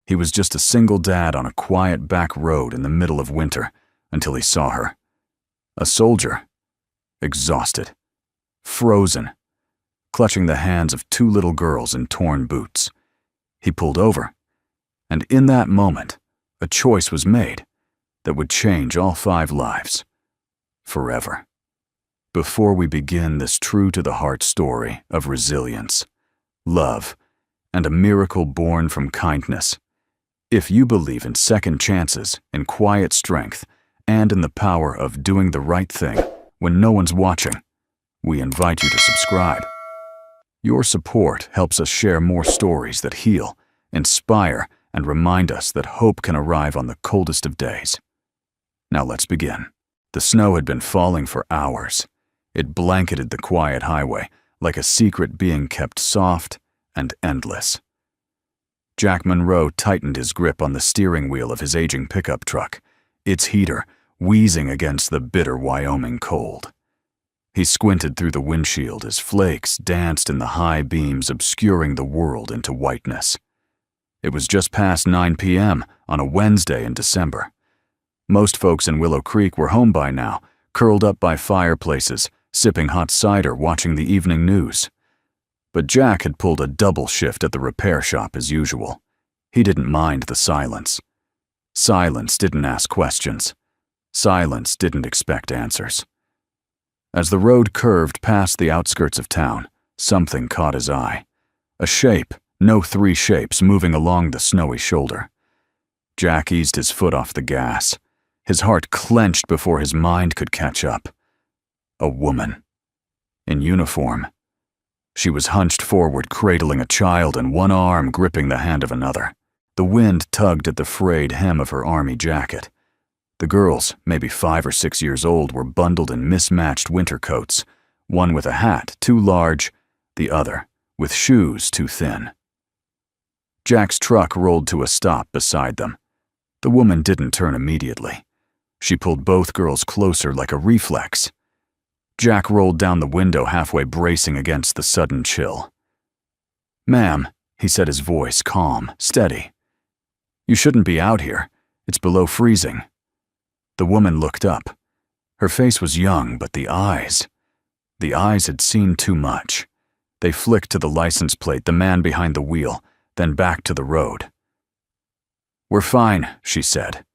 He was just a single dad on a quiet back road in the middle of winter until he saw her. A soldier, exhausted, frozen, clutching the hands of two little girls in torn boots. He pulled over, and in that moment, a choice was made that would change all 5 lives, forever. Before we begin this true-to-the-heart story of resilience, love, and a miracle born from kindness, if you believe in second chances, in quiet strength, and in the power of doing the right thing when no one's watching, we invite you to subscribe. Your support helps us share more stories that heal, inspire, and remind us that hope can arrive on the coldest of days. Now let's begin. The snow had been falling for hours. It blanketed the quiet highway like a secret being kept soft and endless. Jack Monroe tightened his grip on the steering wheel of his aging pickup truck, its heater wheezing against the bitter Wyoming cold. He squinted through the windshield as flakes danced in the high beams, obscuring the world into whiteness. It was just past 9 p.m. on a Wednesday in December. Most folks in Willow Creek were home by now, curled up by fireplaces, sipping hot cider, watching the evening news. But Jack had pulled a double shift at the repair shop as usual. He didn't mind the silence. Silence didn't ask questions. Silence didn't expect answers. As the road curved past the outskirts of town, something caught his eye. A shape, no 3 shapes, moving along the snowy shoulder. Jack eased his foot off the gas. His heart clenched before his mind could catch up. A woman. In uniform. She was hunched forward, cradling a child and one arm gripping the hand of another. The wind tugged at the frayed hem of her army jacket. The girls, maybe 5 or 6 years old, were bundled in mismatched winter coats, one with a hat too large, the other with shoes too thin. Jack's truck rolled to a stop beside them. The woman didn't turn immediately. She pulled both girls closer like a reflex. Jack rolled down the window, halfway bracing against the sudden chill. "Ma'am," he said, his voice calm, steady. "You shouldn't be out here. It's below freezing." The woman looked up. Her face was young, but the eyes had seen too much. They flicked to the license plate, the man behind the wheel, then back to the road. "We're fine," she said.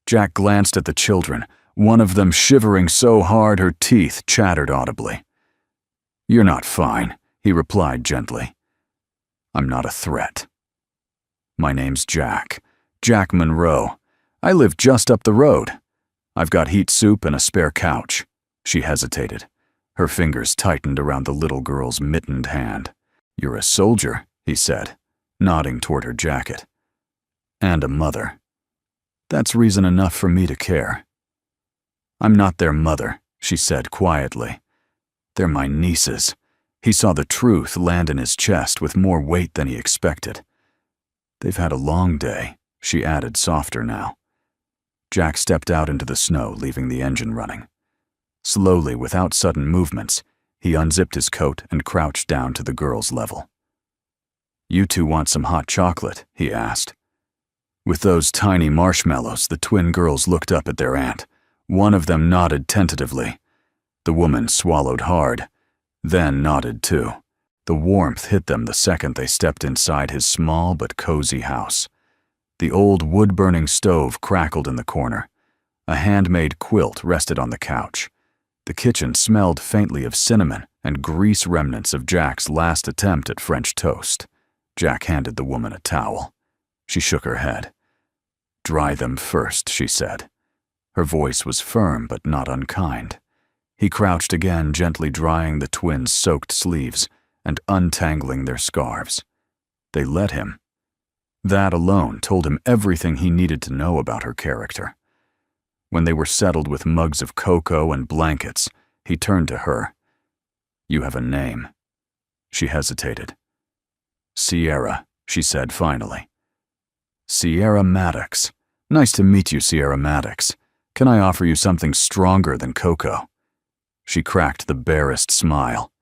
Jack glanced at the children, one of them shivering so hard her teeth chattered audibly. "You're not fine," he replied gently. "I'm not a threat. My name's Jack Monroe. I live just up the road. I've got heat soup and a spare couch." She hesitated. Her fingers tightened around the little girl's mittened hand. "You're a soldier," he said, nodding toward her jacket. "And a mother. That's reason enough for me to care." "I'm not their mother," she said quietly. "They're my nieces." He saw the truth land in his chest with more weight than he expected. "They've had a long day," she added, softer now. Jack stepped out into the snow, leaving the engine running. Slowly, without sudden movements, he unzipped his coat and crouched down to the girl's level. "You two want some hot chocolate?" he asked. With those tiny marshmallows, the twin girls looked up at their aunt. One of them nodded tentatively. The woman swallowed hard, then nodded too. The warmth hit them the second they stepped inside his small but cozy house. The old wood-burning stove crackled in the corner. A handmade quilt rested on the couch. The kitchen smelled faintly of cinnamon and grease remnants of Jack's last attempt at French toast. Jack handed the woman a towel. She shook her head. "Dry them first," she said. Her voice was firm but not unkind. He crouched again, gently drying the twins' soaked sleeves and untangling their scarves. They let him. That alone told him everything he needed to know about her character. When they were settled with mugs of cocoa and blankets, he turned to her. "You have a name." She hesitated. "Sierra," she said finally. "Sierra Maddox. Nice to meet you, Sierra Maddox. Can I offer you something stronger than cocoa?" She cracked the barest smile.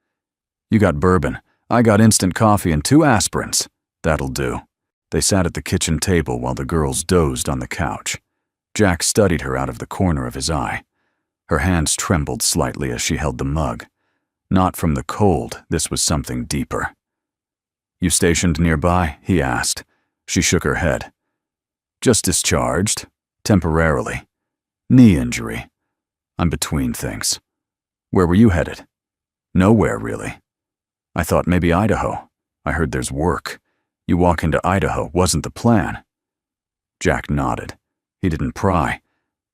"You got bourbon. I got instant coffee and 2 aspirins. That'll do." They sat at the kitchen table while the girls dozed on the couch. Jack studied her out of the corner of his eye. Her hands trembled slightly as she held the mug. Not from the cold, this was something deeper. "You stationed nearby?" he asked. She shook her head. "Just discharged. Temporarily. Knee injury. I'm between things." "Where were you headed?" "Nowhere, really. I thought maybe Idaho. I heard there's work. You walk into Idaho wasn't the plan." Jack nodded. He didn't pry.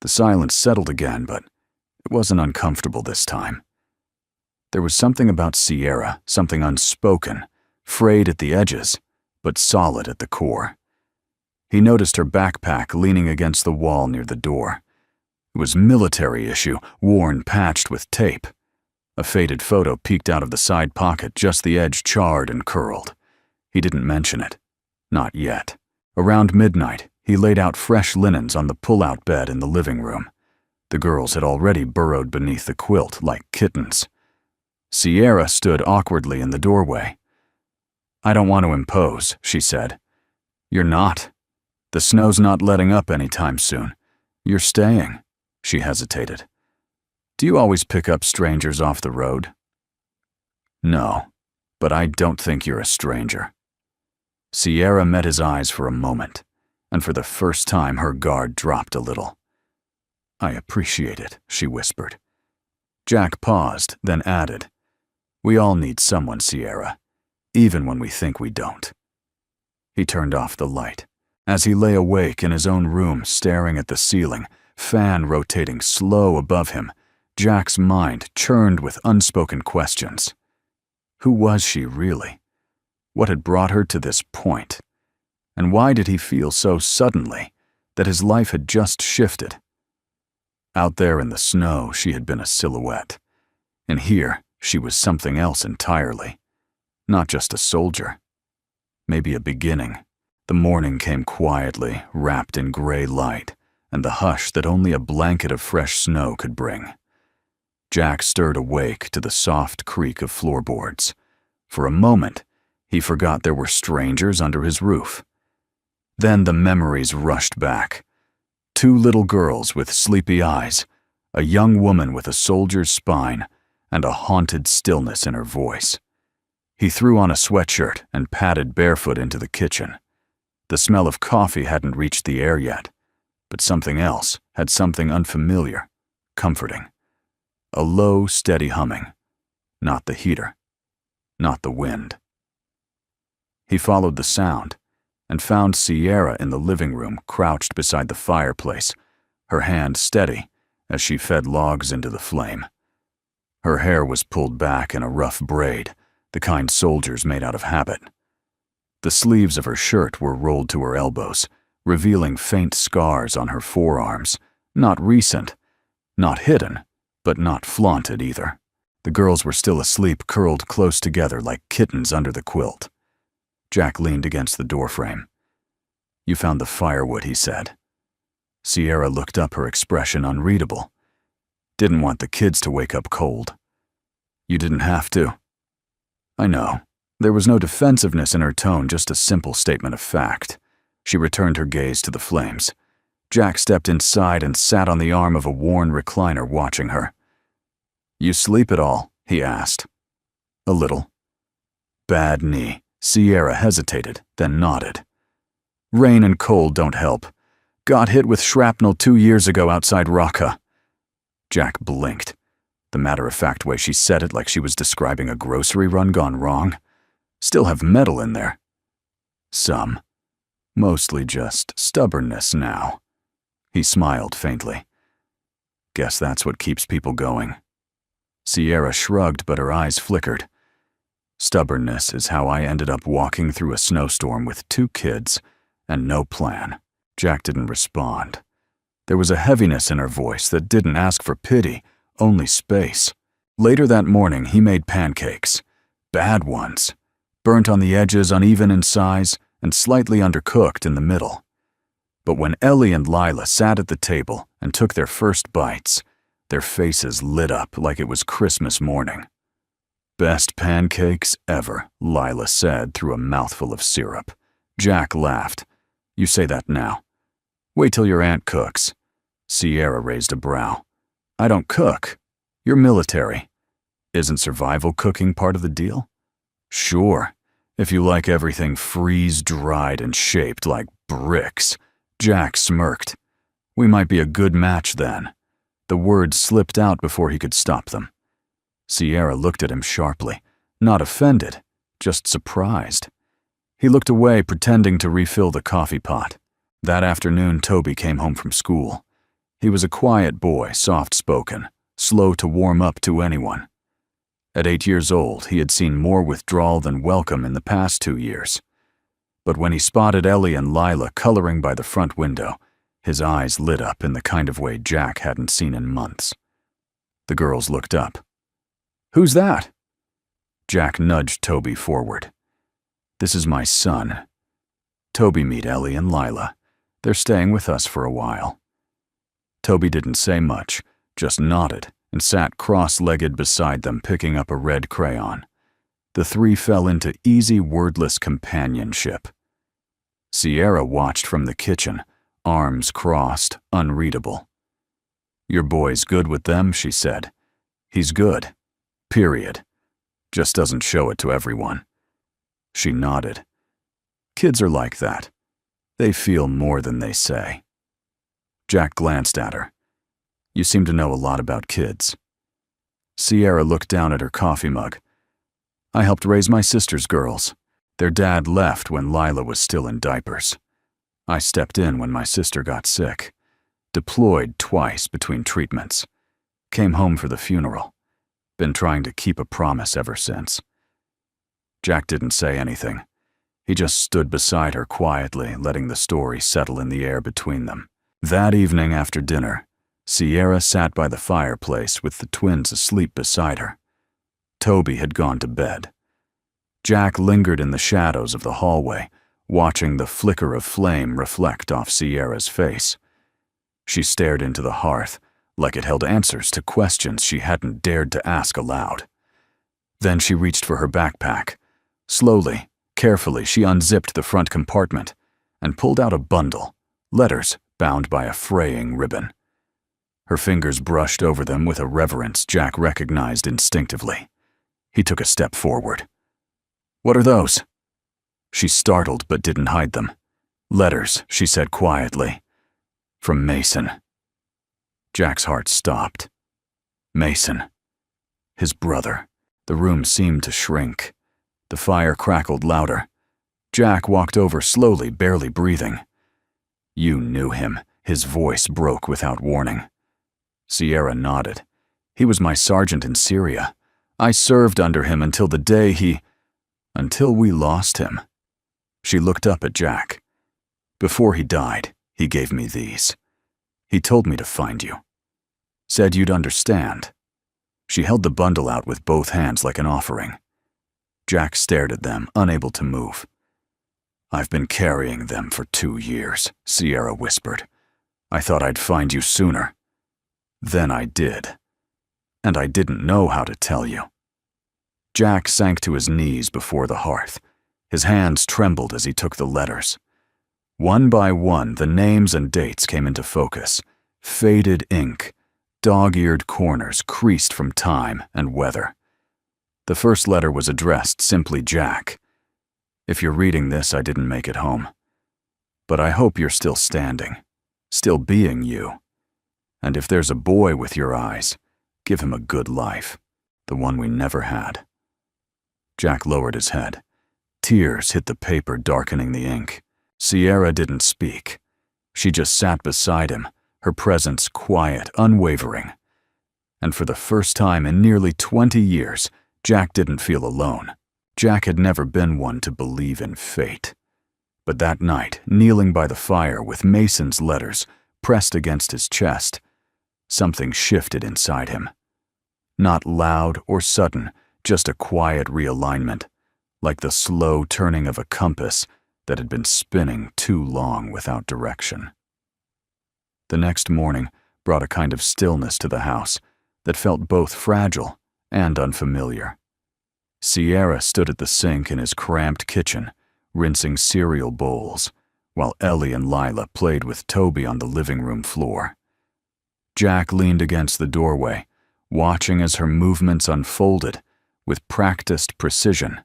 The silence settled again, but it wasn't uncomfortable this time. There was something about Sierra, something unspoken, frayed at the edges, but solid at the core. He noticed her backpack leaning against the wall near the door. It was military issue, worn, patched with tape. A faded photo peeked out of the side pocket, just the edge charred and curled. He didn't mention it. Not yet. Around midnight, he laid out fresh linens on the pull-out bed in the living room. The girls had already burrowed beneath the quilt like kittens. Sierra stood awkwardly in the doorway. "I don't want to impose," she said. "You're not. The snow's not letting up anytime soon. You're staying." She hesitated. "Do you always pick up strangers off the road?" "No, but I don't think you're a stranger." Sierra met his eyes for a moment, and for the first time her guard dropped a little. "I appreciate it," she whispered. Jack paused, then added, "We all need someone, Sierra, even when we think we don't." He turned off the light. As he lay awake in his own room staring at the ceiling, fan rotating slow above him, Jack's mind churned with unspoken questions. Who was she really? What had brought her to this point? And why did he feel so suddenly that his life had just shifted? Out there in the snow, she had been a silhouette. And here, she was something else entirely. Not just a soldier. Maybe a beginning. The morning came quietly, wrapped in gray light, and the hush that only a blanket of fresh snow could bring. Jack stirred awake to the soft creak of floorboards. For a moment, he forgot there were strangers under his roof. Then the memories rushed back. 2 little girls with sleepy eyes, a young woman with a soldier's spine, and a haunted stillness in her voice. He threw on a sweatshirt and padded barefoot into the kitchen. The smell of coffee hadn't reached the air yet, but something else had something unfamiliar, comforting. A low, steady humming. Not the heater. Not the wind. He followed the sound and found Sierra in the living room, crouched beside the fireplace, her hand steady as she fed logs into the flame. Her hair was pulled back in a rough braid, the kind soldiers made out of habit. The sleeves of her shirt were rolled to her elbows, revealing faint scars on her forearms, not recent, not hidden, but not flaunted either. The girls were still asleep, curled close together like kittens under the quilt. Jack leaned against the doorframe. "You found the firewood," he said. Sierra looked up, her expression unreadable. "Didn't want the kids to wake up cold." "You didn't have to." "I know." There was no defensiveness in her tone, just a simple statement of fact. She returned her gaze to the flames. Jack stepped inside and sat on the arm of a worn recliner watching her. "You sleep at all?" he asked. "A little." "Bad knee." Sierra hesitated, then nodded. "Rain and cold don't help. Got hit with shrapnel 2 years ago outside Raqqa." Jack blinked. The matter-of-fact way she said it, like she was describing a grocery run gone wrong. "Still have metal in there." "Some. Mostly just stubbornness now." He smiled faintly. "Guess that's what keeps people going." Sierra shrugged, but her eyes flickered. "Stubbornness is how I ended up walking through a snowstorm with 2 kids and no plan." Jack didn't respond. There was a heaviness in her voice that didn't ask for pity, only space. Later that morning, he made pancakes. Bad ones. Burnt on the edges, uneven in size, and slightly undercooked in the middle. But when Ellie and Lila sat at the table and took their first bites, their faces lit up like it was Christmas morning. "Best pancakes ever," Lila said through a mouthful of syrup. Jack laughed. You say that now. Wait till your aunt cooks. Sierra raised a brow. I don't cook. You're military. Isn't survival cooking part of the deal? Sure, if you like everything freeze-dried and shaped like bricks. Jack smirked. We might be a good match then. The words slipped out before he could stop them. Sierra looked at him sharply, not offended, just surprised. He looked away, pretending to refill the coffee pot. That afternoon, Toby came home from school. He was a quiet boy, soft-spoken, slow to warm up to anyone. At 8 years old, he had seen more withdrawal than welcome in the past 2 years. But when he spotted Ellie and Lila coloring by the front window, his eyes lit up in the kind of way Jack hadn't seen in months. The girls looked up. Who's that? Jack nudged Toby forward. This is my son. Toby, meet Ellie and Lila. They're staying with us for a while. Toby didn't say much, just nodded and sat cross-legged beside them, picking up a red crayon. The three fell into easy, wordless companionship. Sierra watched from the kitchen, arms crossed, unreadable. Your boy's good with them, she said. He's good. Period. Just doesn't show it to everyone. She nodded. Kids are like that. They feel more than they say. Jack glanced at her. You seem to know a lot about kids. Sierra looked down at her coffee mug. I helped raise my sister's girls. Their dad left when Lila was still in diapers. I stepped in when my sister got sick. Deployed twice between treatments. Came home for the funeral. Been trying to keep a promise ever since. Jack didn't say anything. He just stood beside her quietly, letting the story settle in the air between them. That evening after dinner, Sierra sat by the fireplace with the twins asleep beside her. Toby had gone to bed. Jack lingered in the shadows of the hallway, watching the flicker of flame reflect off Sierra's face. She stared into the hearth, like it held answers to questions she hadn't dared to ask aloud. Then she reached for her backpack. Slowly, carefully, she unzipped the front compartment and pulled out a bundle, letters bound by a fraying ribbon. Her fingers brushed over them with a reverence Jack recognized instinctively. He took a step forward. What are those? She startled but didn't hide them. Letters, she said quietly. From Mason. Jack's heart stopped. Mason. His brother. The room seemed to shrink. The fire crackled louder. Jack walked over slowly, barely breathing. You knew him. His voice broke without warning. Sierra nodded. He was my sergeant in Syria. I served under him until the day until we lost him. She looked up at Jack. Before he died, he gave me these. He told me to find you. Said you'd understand. She held the bundle out with both hands like an offering. Jack stared at them, unable to move. I've been carrying them for 2 years, Sierra whispered. I thought I'd find you sooner. Then I did. And I didn't know how to tell you. Jack sank to his knees before the hearth. His hands trembled as he took the letters. One by one, the names and dates came into focus. Faded ink, dog-eared corners creased from time and weather. The first letter was addressed simply Jack. If you're reading this, I didn't make it home. But I hope you're still standing, still being you. And if there's a boy with your eyes, give him a good life, the one we never had. Jack lowered his head. Tears hit the paper, darkening the ink. Sierra didn't speak. She just sat beside him, her presence quiet, unwavering. And for the first time in nearly 20 years, Jack didn't feel alone. Jack had never been one to believe in fate. But that night, kneeling by the fire with Mason's letters pressed against his chest, something shifted inside him. Not loud or sudden, just a quiet realignment, like the slow turning of a compass that had been spinning too long without direction. The next morning brought a kind of stillness to the house that felt both fragile and unfamiliar. Sierra stood at the sink in his cramped kitchen, rinsing cereal bowls, while Ellie and Lila played with Toby on the living room floor. Jack leaned against the doorway, watching as her movements unfolded with practiced precision,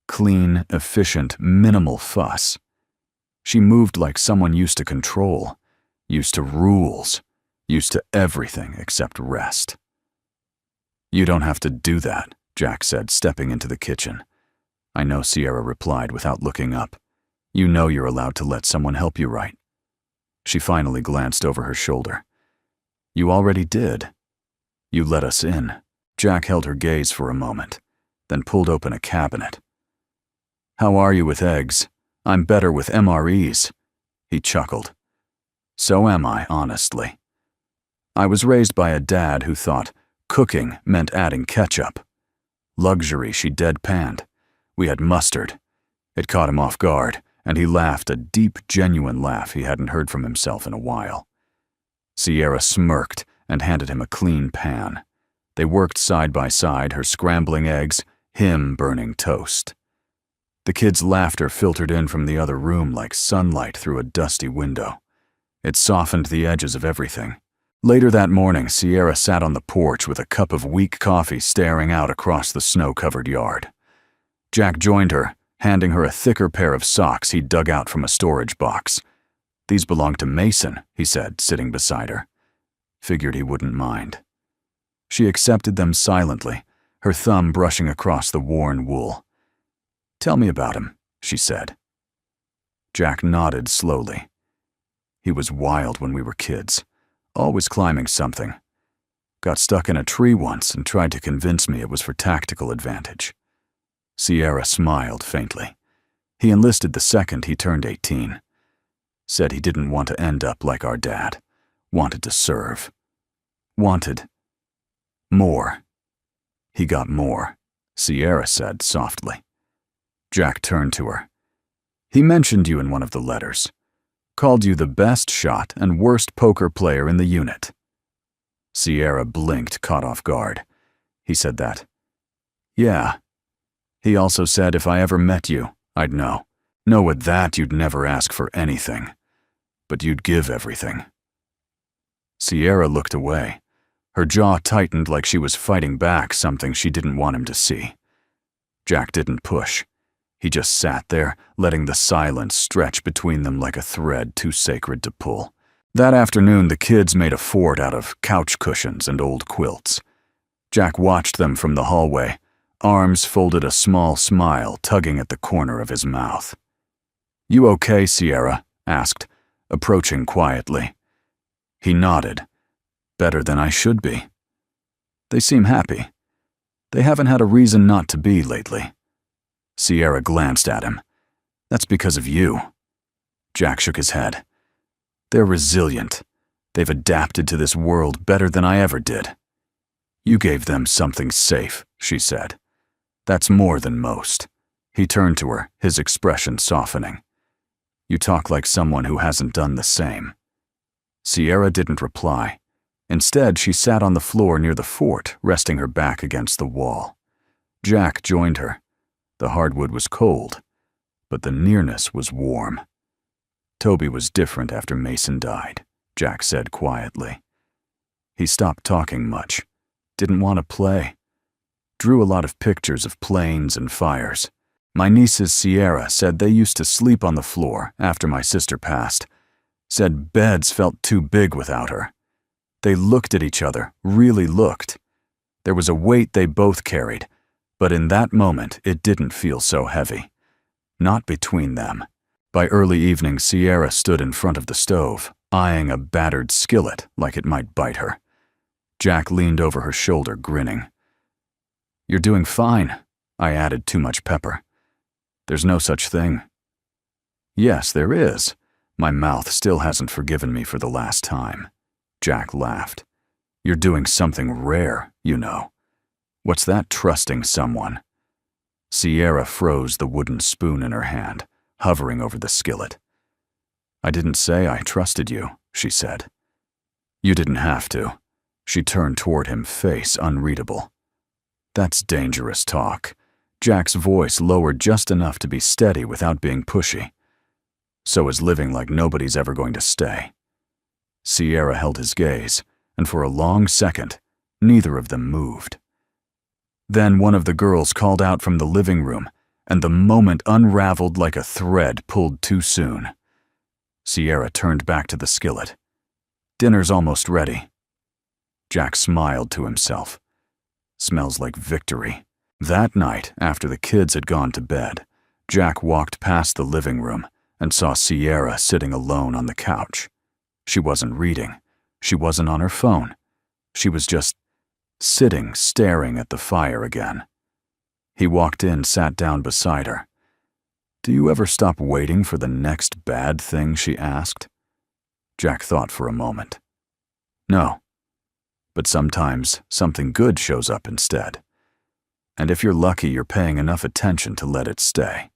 clean, efficient, minimal fuss. She moved like someone used to control, used to rules, used to everything except rest. "You don't have to do that," Jack said, stepping into the kitchen. "I know," Sierra replied without looking up. "You know you're allowed to let someone help you, right?" She finally glanced over her shoulder. "You already did. You let us in." Jack held her gaze for a moment, then pulled open a cabinet. "How are you with eggs? I'm better with MREs." He chuckled. "So am I, honestly. I was raised by a dad who thought cooking meant adding ketchup. Luxury," she deadpanned. "We had mustard." It caught him off guard, and he laughed, a deep, genuine laugh he hadn't heard from himself in a while. Sierra smirked and handed him a clean pan. They worked side by side, her scrambling eggs, him burning toast. The kids' laughter filtered in from the other room like sunlight through a dusty window. It softened the edges of everything. Later that morning, Sierra sat on the porch with a cup of weak coffee staring out across the snow-covered yard. Jack joined her, handing her a thicker pair of socks he'd dug out from a storage box. "These belong to Mason," he said, sitting beside her. Figured he wouldn't mind. She accepted them silently, her thumb brushing across the worn wool. "Tell me about him," she said. Jack nodded slowly. "He was wild when we were kids, always climbing something. Got stuck in a tree once and tried to convince me it was for tactical advantage." Sierra smiled faintly. "He enlisted the second he turned 18. Said he didn't want to end up like our dad. Wanted to serve. Wanted more. He got more," Sierra said softly. Jack turned to her. "He mentioned you in one of the letters. Called you the best shot and worst poker player in the unit." Sierra blinked, caught off guard. "He said that?" "Yeah. He also said if I ever met you, I'd know. Know at that you'd never ask for anything. But you'd give everything." Sierra looked away. Her jaw tightened like she was fighting back something she didn't want him to see. Jack didn't push. He just sat there, letting the silence stretch between them like a thread too sacred to pull. That afternoon, the kids made a fort out of couch cushions and old quilts. Jack watched them from the hallway, arms folded, a small smile tugging at the corner of his mouth. "You okay, Sierra?" asked, approaching quietly. He nodded. "Better than I should be." "They seem happy. They haven't had a reason not to be lately." Sierra glanced at him. "That's because of you." Jack shook his head. "They're resilient. They've adapted to this world better than I ever did." "You gave them something safe," she said. "That's more than most." He turned to her, his expression softening. "You talk like someone who hasn't done the same." Sierra didn't reply. Instead, she sat on the floor near the fort, resting her back against the wall. Jack joined her. The hardwood was cold, but the nearness was warm. "Toby was different after Mason died," Jack said quietly. "He stopped talking much. Didn't want to play. Drew a lot of pictures of planes and fires. My nieces Sierra said they used to sleep on the floor after my sister passed. Said beds felt too big without her. They looked at each other, really looked. There was a weight they both carried, but in that moment it didn't feel so heavy. Not between them." By early evening, Sierra stood in front of the stove, eyeing a battered skillet like it might bite her. Jack leaned over her shoulder, grinning. "You're doing fine." I added too much pepper. "There's no such thing." "Yes, there is. My mouth still hasn't forgiven me for the last time." Jack laughed. "You're doing something rare, you know." "What's that, trusting someone?" Sierra froze the wooden spoon in her hand, hovering over the skillet. "I didn't say I trusted you," she said. "You didn't have to." She turned toward him, face unreadable. "That's dangerous talk. Jack's voice lowered just enough to be steady without being pushy. So is living like nobody's ever going to stay. Sierra held his gaze, and for a long second, neither of them moved. Then one of the girls called out from the living room, and the moment unraveled like a thread pulled too soon. Sierra turned back to the skillet. "Dinner's almost ready." Jack smiled to himself. Smells like victory. That night, after the kids had gone to bed, Jack walked past the living room and saw Sierra sitting alone on the couch. She wasn't reading. She wasn't on her phone. She was just sitting, staring at the fire again. He walked in, sat down beside her. "Do you ever stop waiting for the next bad thing?" she asked. Jack thought for a moment. "No. But sometimes something good shows up instead. And if you're lucky, you're paying enough attention to let it stay."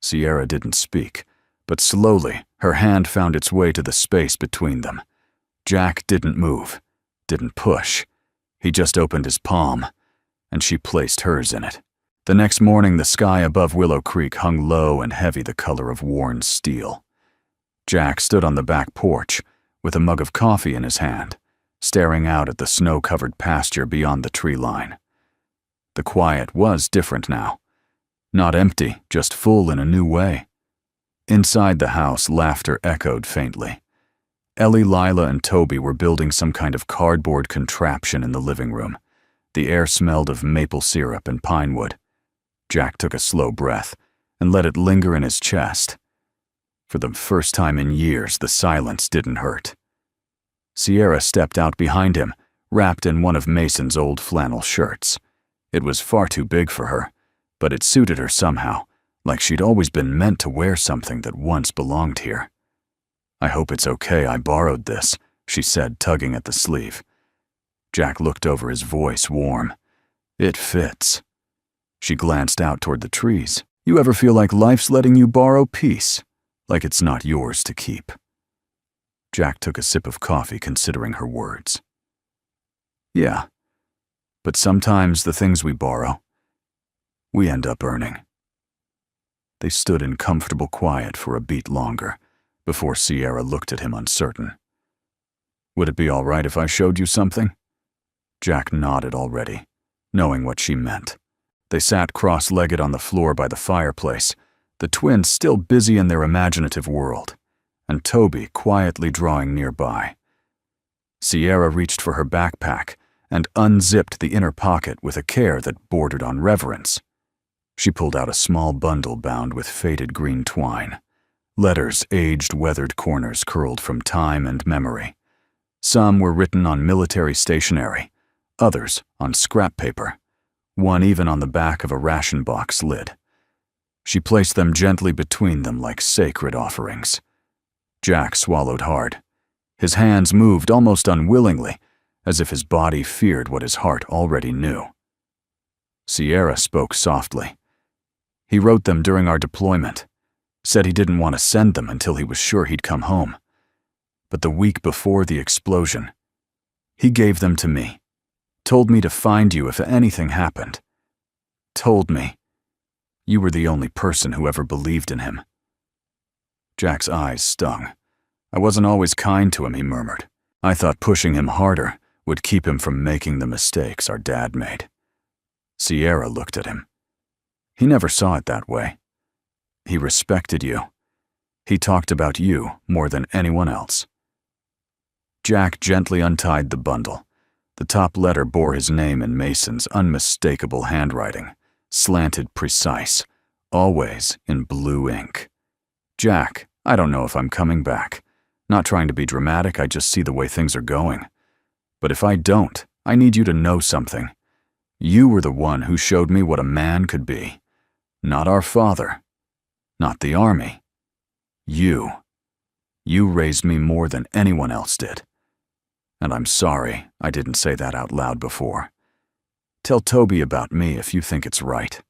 Sierra didn't speak, but slowly her hand found its way to the space between them. Jack didn't move, didn't push. He just opened his palm, and she placed hers in it. The next morning, the sky above Willow Creek hung low and heavy, the color of worn steel. Jack stood on the back porch with a mug of coffee in his hand, staring out at the snow-covered pasture beyond the tree line. The quiet was different now. Not empty, just full in a new way. Inside the house, laughter echoed faintly. Ellie, Lila, and Toby were building some kind of cardboard contraption in the living room. The air smelled of maple syrup and pine wood. Jack took a slow breath and let it linger in his chest. For the first time in years, the silence didn't hurt. Sierra stepped out behind him, wrapped in one of Mason's old flannel shirts. It was far too big for her, but it suited her somehow, like she'd always been meant to wear something that once belonged here. "I hope it's okay I borrowed this," she said, tugging at the sleeve. Jack looked over, his voice warm. "It fits." She glanced out toward the trees. "You ever feel like life's letting you borrow peace? Like it's not yours to keep?" Jack took a sip of coffee, considering her words. "Yeah. But sometimes the things we borrow, we end up earning." They stood in comfortable quiet for a beat longer, before Sierra looked at him uncertain. "Would it be all right if I showed you something?" Jack nodded already, knowing what she meant. They sat cross-legged on the floor by the fireplace, the twins still busy in their imaginative world, and Toby quietly drawing nearby. Sierra reached for her backpack and unzipped the inner pocket with a care that bordered on reverence. She pulled out a small bundle bound with faded green twine. Letters, aged, weathered corners curled from time and memory. Some were written on military stationery, others on scrap paper, one even on the back of a ration box lid. She placed them gently between them like sacred offerings. Jack swallowed hard. His hands moved almost unwillingly, as if his body feared what his heart already knew. Sierra spoke softly. "He wrote them during our deployment. Said he didn't want to send them until he was sure he'd come home. But the week before the explosion, he gave them to me. Told me to find you if anything happened. Told me you were the only person who ever believed in him." Jack's eyes stung. "I wasn't always kind to him," he murmured. "I thought pushing him harder would keep him from making the mistakes our dad made." Sierra looked at him. "He never saw it that way. He respected you. He talked about you more than anyone else." Jack gently untied the bundle. The top letter bore his name in Mason's unmistakable handwriting, slanted, precise, always in blue ink. "Jack, I don't know if I'm coming back. Not trying to be dramatic, I just see the way things are going. But if I don't, I need you to know something. You were the one who showed me what a man could be. Not our father. Not the army. You. You raised me more than anyone else did. And I'm sorry I didn't say that out loud before. Tell Toby about me if you think it's right.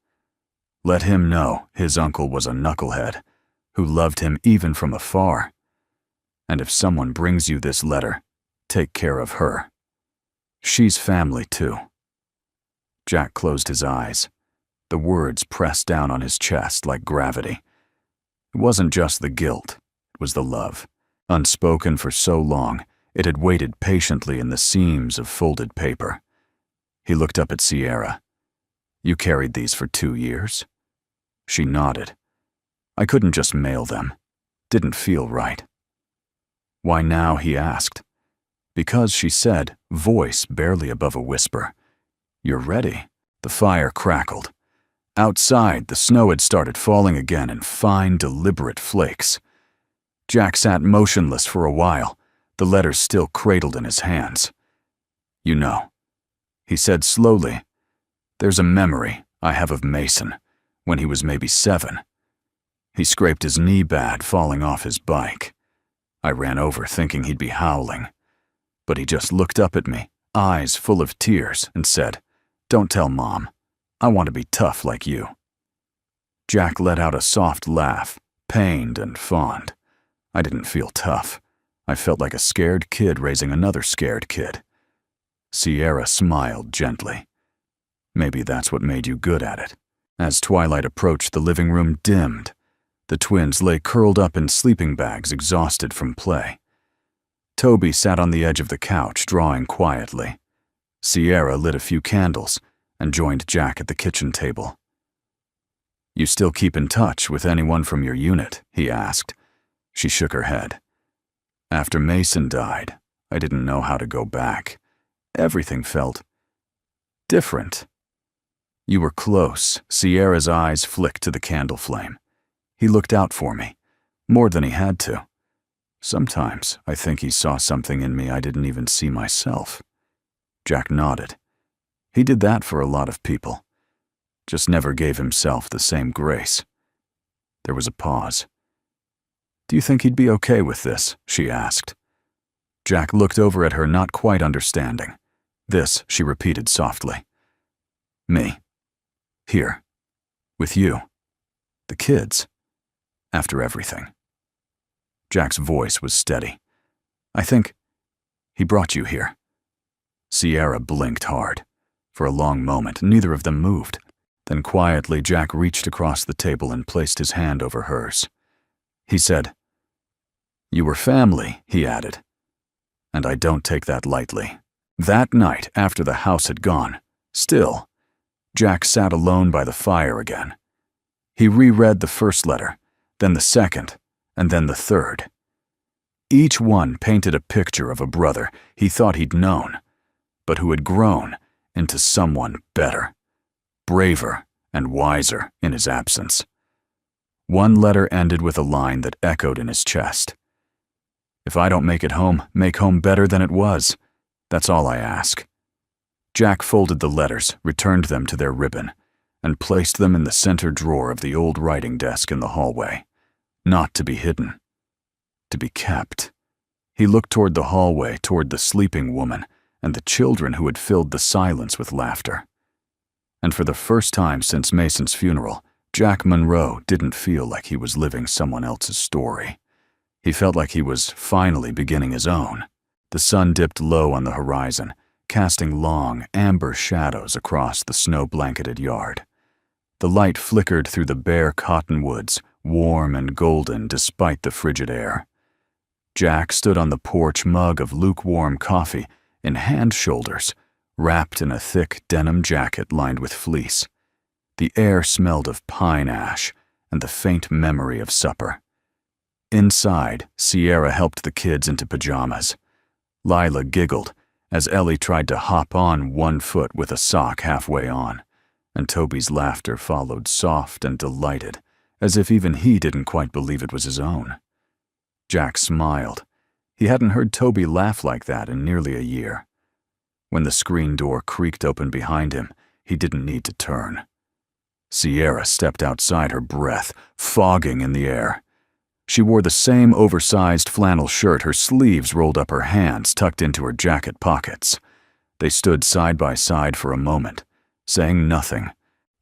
Let him know his uncle was a knucklehead who loved him even from afar. And if someone brings you this letter, take care of her. She's family too." Jack closed his eyes. The words pressed down on his chest like gravity. It wasn't just the guilt, it was the love. Unspoken for so long, it had waited patiently in the seams of folded paper. He looked up at Sierra. "You carried these for 2 years?" She nodded. "I couldn't just mail them. Didn't feel right." "Why now?" he asked. "Because," she said, voice barely above a whisper. "You're ready." The fire crackled. Outside, the snow had started falling again in fine, deliberate flakes. Jack sat motionless for a while, the letters still cradled in his hands. "You know," he said slowly, "there's a memory I have of Mason when he was maybe 7. He scraped his knee bad falling off his bike. I ran over thinking he'd be howling. But he just looked up at me, eyes full of tears, and said, 'Don't tell Mom. I want to be tough like you.'" Jack let out a soft laugh, pained and fond. I didn't feel tough. I felt like a scared kid raising another scared kid. Sierra smiled gently. "Maybe that's what made you good at it." As twilight approached, the living room dimmed. The twins lay curled up in sleeping bags, exhausted from play. Toby sat on the edge of the couch, drawing quietly. Sierra lit a few candles and joined Jack at the kitchen table. "You still keep in touch with anyone from your unit?" he asked. She shook her head. "After Mason died, I didn't know how to go back. Everything felt different." "You were close." Sierra's eyes flicked to the candle flame. "He looked out for me, more than he had to. Sometimes I think he saw something in me I didn't even see myself." Jack nodded. "He did that for a lot of people. Just never gave himself the same grace." There was a pause. "Do you think he'd be okay with this?" she asked. Jack looked over at her, not quite understanding. "This," she repeated softly. "Me. Here. With you. The kids. After everything." Jack's voice was steady. "I think he brought you here." Sierra blinked hard. For a long moment, neither of them moved. Then quietly, Jack reached across the table and placed his hand over hers. He said, "You were family," he added. "And I don't take that lightly." That night, after the house had gone, still, Jack sat alone by the fire again. He reread the first letter, then the second, and then the third. Each one painted a picture of a brother he thought he'd known, but who had grown into someone better, braver and wiser in his absence. One letter ended with a line that echoed in his chest. "If I don't make it home, make home better than it was. That's all I ask." Jack folded the letters, returned them to their ribbon, and placed them in the center drawer of the old writing desk in the hallway. Not to be hidden. To be kept. He looked toward the hallway, toward the sleeping woman, and the children who had filled the silence with laughter. And for the first time since Mason's funeral, Jack Monroe didn't feel like he was living someone else's story. He felt like he was finally beginning his own. The sun dipped low on the horizon, casting long, amber shadows across the snow-blanketed yard. The light flickered through the bare cottonwoods, warm and golden despite the frigid air. Jack stood on the porch, mug of lukewarm coffee in hand shoulders, wrapped in a thick denim jacket lined with fleece. The air smelled of pine ash and the faint memory of supper. Inside, Sierra helped the kids into pajamas. Lila giggled as Ellie tried to hop on one foot with a sock halfway on, and Toby's laughter followed, soft and delighted, as if even he didn't quite believe it was his own. Jack smiled. He hadn't heard Toby laugh like that in nearly a year. When the screen door creaked open behind him, he didn't need to turn. Sierra stepped outside, her breath fogging in the air. She wore the same oversized flannel shirt, her sleeves rolled up, her hands tucked into her jacket pockets. They stood side by side for a moment, saying nothing.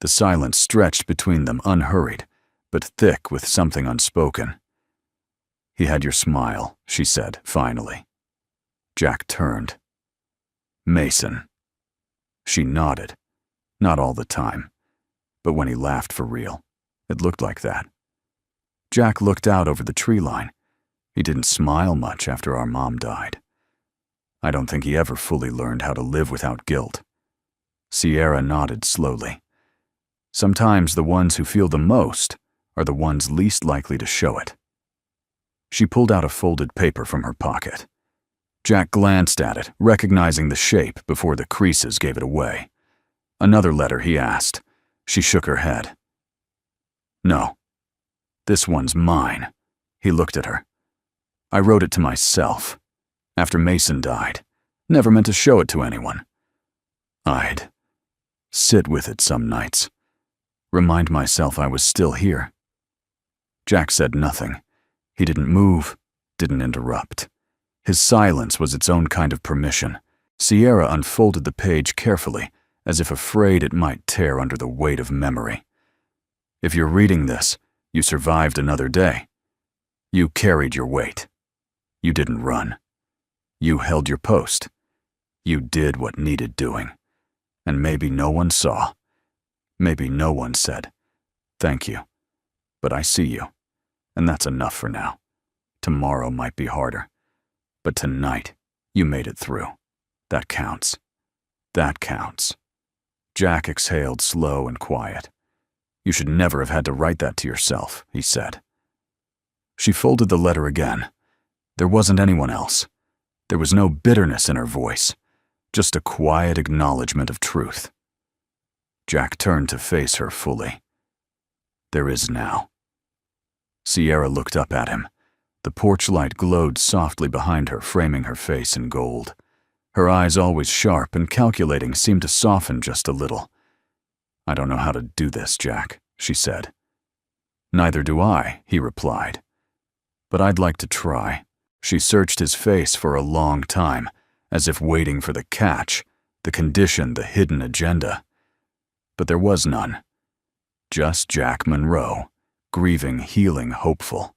The silence stretched between them, unhurried, but thick with something unspoken. "He had your smile," she said, finally. Jack turned. "Mason." She nodded. Not all the time. but when he laughed for real, it looked like that. Jack looked out over the tree line. He didn't smile much after our mom died. I don't think he ever fully learned how to live without guilt. Sierra nodded slowly. Sometimes the ones who feel the most are the ones least likely to show it. She pulled out a folded paper from her pocket. Jack glanced at it, recognizing the shape before the creases gave it away. Another letter, he asked. She shook her head. No. This one's mine. He looked at her. I wrote it to myself. After Mason died. Never meant to show it to anyone. I'd sit with it some nights. Remind myself I was still here. Jack said nothing. He didn't move, didn't interrupt. His silence was its own kind of permission. Sierra unfolded the page carefully, as if afraid it might tear under the weight of memory. If you're reading this, you survived another day. You carried your weight. You didn't run. You held your post. You did what needed doing. And maybe no one saw. Maybe no one said, "Thank you. But I see you. And that's enough for now. Tomorrow might be harder. But tonight, you made it through. That counts. That counts." Jack exhaled slow and quiet. "You should never have had to write that to yourself," he said. She folded the letter again. There wasn't anyone else. There was no bitterness in her voice, just a quiet acknowledgement of truth. Jack turned to face her fully. "There is now." Sierra looked up at him. The porch light glowed softly behind her, framing her face in gold. Her eyes, always sharp and calculating, seemed to soften just a little. "I don't know how to do this, Jack," she said. "Neither do I," he replied. "But I'd like to try." She searched his face for a long time, as if waiting for the catch, the condition, the hidden agenda. But there was none. Just Jack Monroe, grieving, healing, hopeful,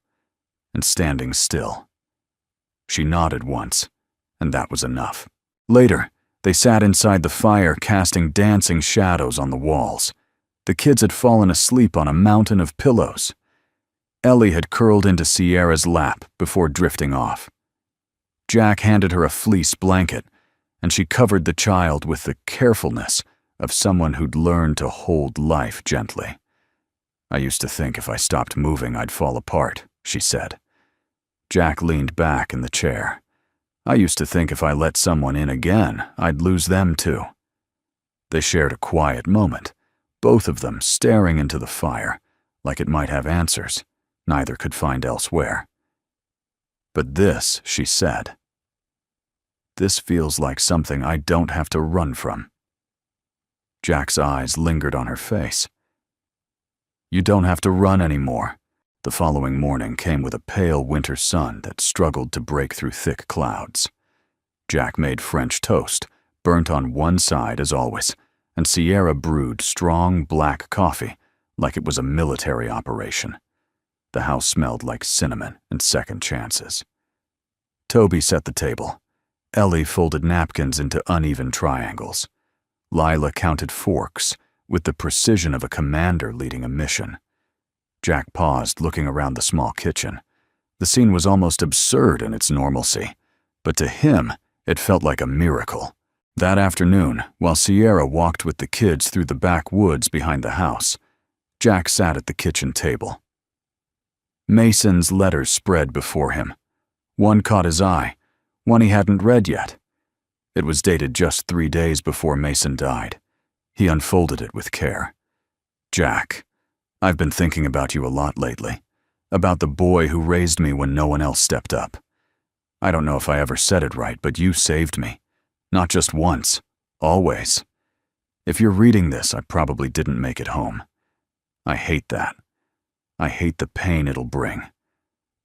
and standing still. She nodded once, and that was enough. Later, they sat inside the fire, casting dancing shadows on the walls. The kids had fallen asleep on a mountain of pillows. Ellie had curled into Sierra's lap before drifting off. Jack handed her a fleece blanket, and she covered the child with the carefulness of someone who'd learned to hold life gently. "I used to think if I stopped moving, I'd fall apart," she said. Jack leaned back in the chair. "I used to think if I let someone in again, I'd lose them too." They shared a quiet moment, both of them staring into the fire, like it might have answers neither could find elsewhere. "But this," she said, "this feels like something I don't have to run from." Jack's eyes lingered on her face. "You don't have to run anymore." The following morning came with a pale winter sun that struggled to break through thick clouds. Jack made French toast, burnt on one side as always, and Sierra brewed strong black coffee like it was a military operation. The house smelled like cinnamon and second chances. Toby set the table. Ellie folded napkins into uneven triangles. Lila counted forks with the precision of a commander leading a mission. Jack paused, looking around the small kitchen. The scene was almost absurd in its normalcy, but to him, it felt like a miracle. That afternoon, while Sierra walked with the kids through the backwoods behind the house, Jack sat at the kitchen table. Mason's letters spread before him. One caught his eye, one he hadn't read yet. It was dated just 3 days before Mason died. He unfolded it with care. "Jack, I've been thinking about you a lot lately, about the boy who raised me when no one else stepped up. I don't know if I ever said it right, but you saved me. Not just once, always. If you're reading this, I probably didn't make it home. I hate that. I hate the pain it'll bring.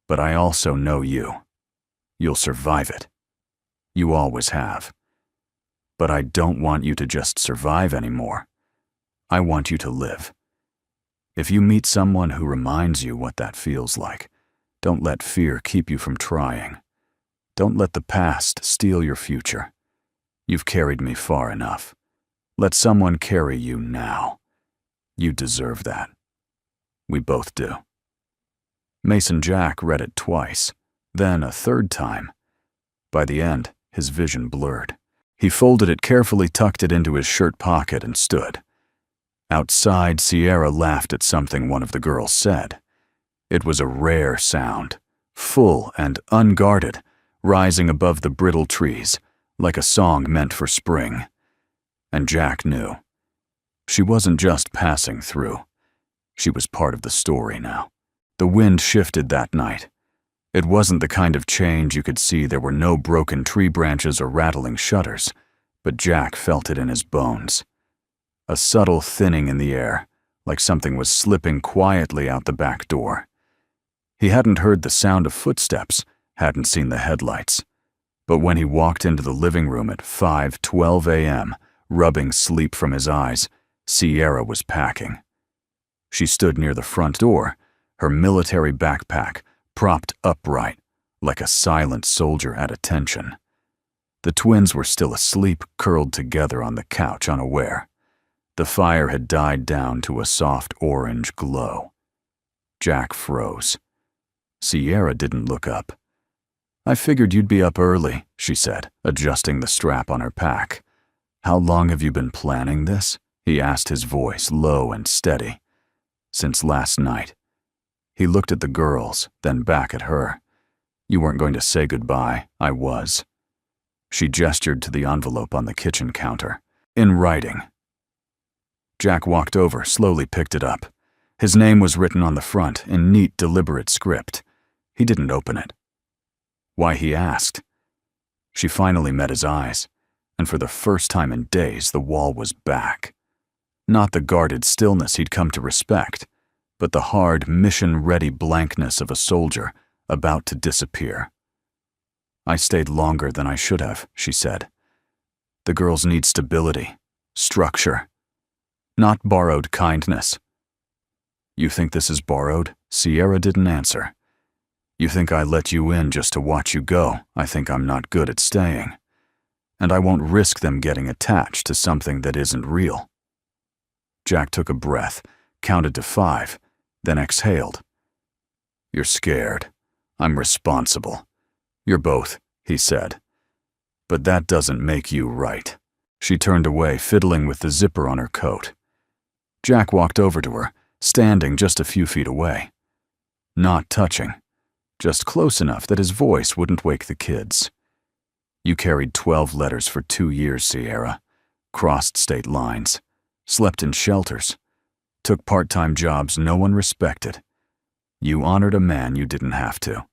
But I also know you. You'll survive it. You always have. But I don't want you to just survive anymore. I want you to live. If you meet someone who reminds you what that feels like, don't let fear keep you from trying. Don't let the past steal your future. You've carried me far enough. Let someone carry you now. You deserve that. We both do. Mason Jack read it twice, then a third time. By the end, his vision blurred. He folded it carefully, tucked it into his shirt pocket, and stood. Outside, Sierra laughed at something one of the girls said. It was a rare sound, full and unguarded, rising above the brittle trees, like a song meant for spring. And Jack knew. She wasn't just passing through. She was part of the story now. The wind shifted that night. It wasn't the kind of change you could see. There were no broken tree branches or rattling shutters, but Jack felt it in his bones. A subtle thinning in the air, like something was slipping quietly out the back door. He hadn't heard the sound of footsteps, hadn't seen the headlights. But when he walked into the living room at 5:12 a.m., rubbing sleep from his eyes, Sierra was packing. She stood near the front door, her military backpack propped upright, like a silent soldier at attention. The twins were still asleep, curled together on the couch, unaware. The fire had died down to a soft orange glow. Jack froze. Sierra didn't look up. "I figured you'd be up early," she said, adjusting the strap on her pack. "How long have you been planning this?" he asked, his voice low and steady. "Since last night." He looked at the girls, then back at her. "You weren't going to say goodbye. I was." She gestured to the envelope on the kitchen counter. "In writing." Jack walked over, slowly picked it up. His name was written on the front in neat, deliberate script. He didn't open it. Why, he asked. She finally met his eyes, and for the first time in days, the wall was back. Not the guarded stillness he'd come to respect, but the hard, mission-ready blankness of a soldier about to disappear. "I stayed longer than I should have," she said. "The girls need stability, structure, not borrowed kindness." "You think this is borrowed?" Sierra didn't answer. "You think I let you in just to watch you go? I think I'm not good at staying. And I won't risk them getting attached to something that isn't real." Jack took a breath, counted to 5, then exhaled. "You're scared. I'm responsible. You're both," he said. "But that doesn't make you right." She turned away, fiddling with the zipper on her coat. Jack walked over to her, standing just a few feet away. Not touching, just close enough that his voice wouldn't wake the kids. "You carried 12 letters for 2 years, Sierra. Crossed state lines. Slept in shelters. Took part-time jobs no one respected. You honored a man you didn't have to.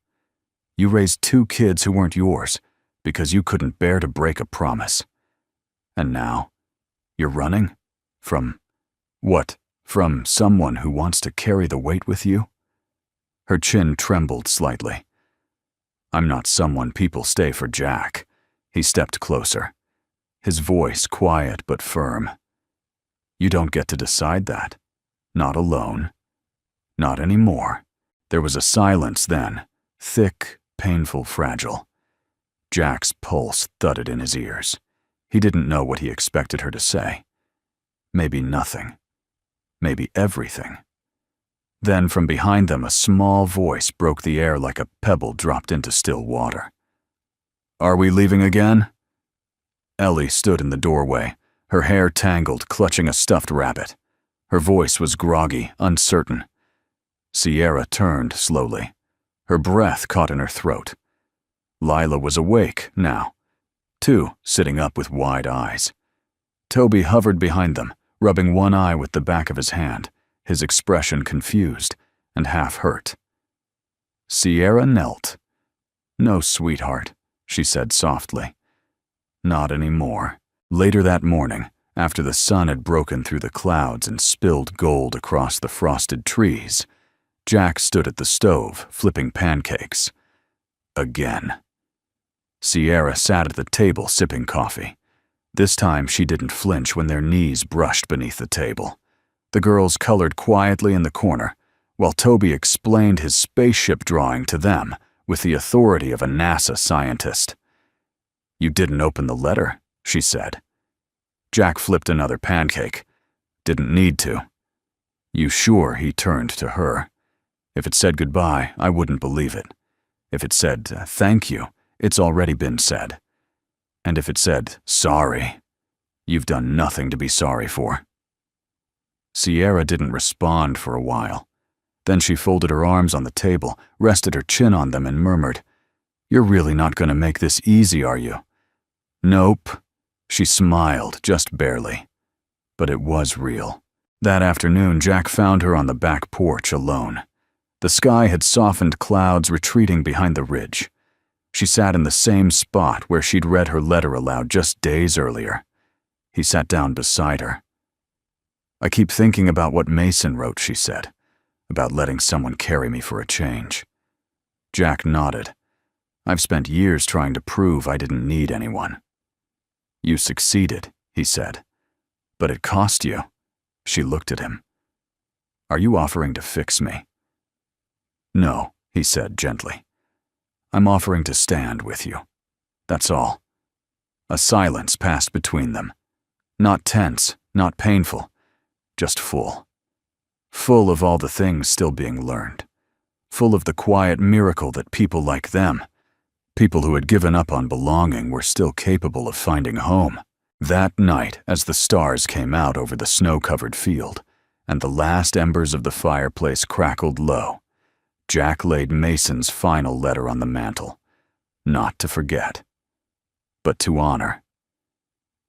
You raised 2 kids who weren't yours because you couldn't bear to break a promise. And now, you're running? From what? From someone who wants to carry the weight with you?" Her chin trembled slightly. "I'm not someone people stay for, Jack." He stepped closer, his voice quiet but firm. "You don't get to decide that. Not alone. Not anymore." There was a silence then, thick, painful, fragile. Jack's pulse thudded in his ears. He didn't know what he expected her to say. Maybe nothing. Maybe everything. Then from behind them, a small voice broke the air like a pebble dropped into still water. "Are we leaving again?" Ellie stood in the doorway, her hair tangled, clutching a stuffed rabbit. Her voice was groggy, uncertain. Sierra turned slowly. Her breath caught in her throat. Lila was awake now, too, sitting up with wide eyes. Toby hovered behind them, rubbing one eye with the back of his hand, his expression confused and half hurt. Sierra knelt. "No, sweetheart," she said softly. "Not anymore." Later that morning, after the sun had broken through the clouds and spilled gold across the frosted trees, Jack stood at the stove, flipping pancakes. Again. Sierra sat at the table sipping coffee. This time she didn't flinch when their knees brushed beneath the table. The girls colored quietly in the corner, while Toby explained his spaceship drawing to them with the authority of a NASA scientist. "You didn't open the letter," she said. Jack flipped another pancake. "Didn't need to." You sure he turned to her? If it said goodbye, I wouldn't believe it. If it said thank you, it's already been said. And if it said sorry, you've done nothing to be sorry for. Sierra didn't respond for a while. Then she folded her arms on the table, rested her chin on them, and murmured, "You're really not going to make this easy, are you?" "Nope." She smiled, just barely. But it was real. That afternoon, Jack found her on the back porch alone. The sky had softened, clouds retreating behind the ridge. She sat in the same spot where she'd read her letter aloud just days earlier. He sat down beside her. "I keep thinking about what Mason wrote," she said, "about letting someone carry me for a change." Jack nodded. "I've spent years trying to prove I didn't need anyone." "You succeeded," he said. "But it cost you." She looked at him. "Are you offering to fix me?" "No," he said gently. "I'm offering to stand with you. That's all." A silence passed between them. Not tense, not painful, just full. Full of all the things still being learned. Full of the quiet miracle that people like them, people who had given up on belonging, were still capable of finding home. That night, as the stars came out over the snow-covered field, and the last embers of the fireplace crackled low, Jack laid Mason's final letter on the mantel, not to forget, but to honor.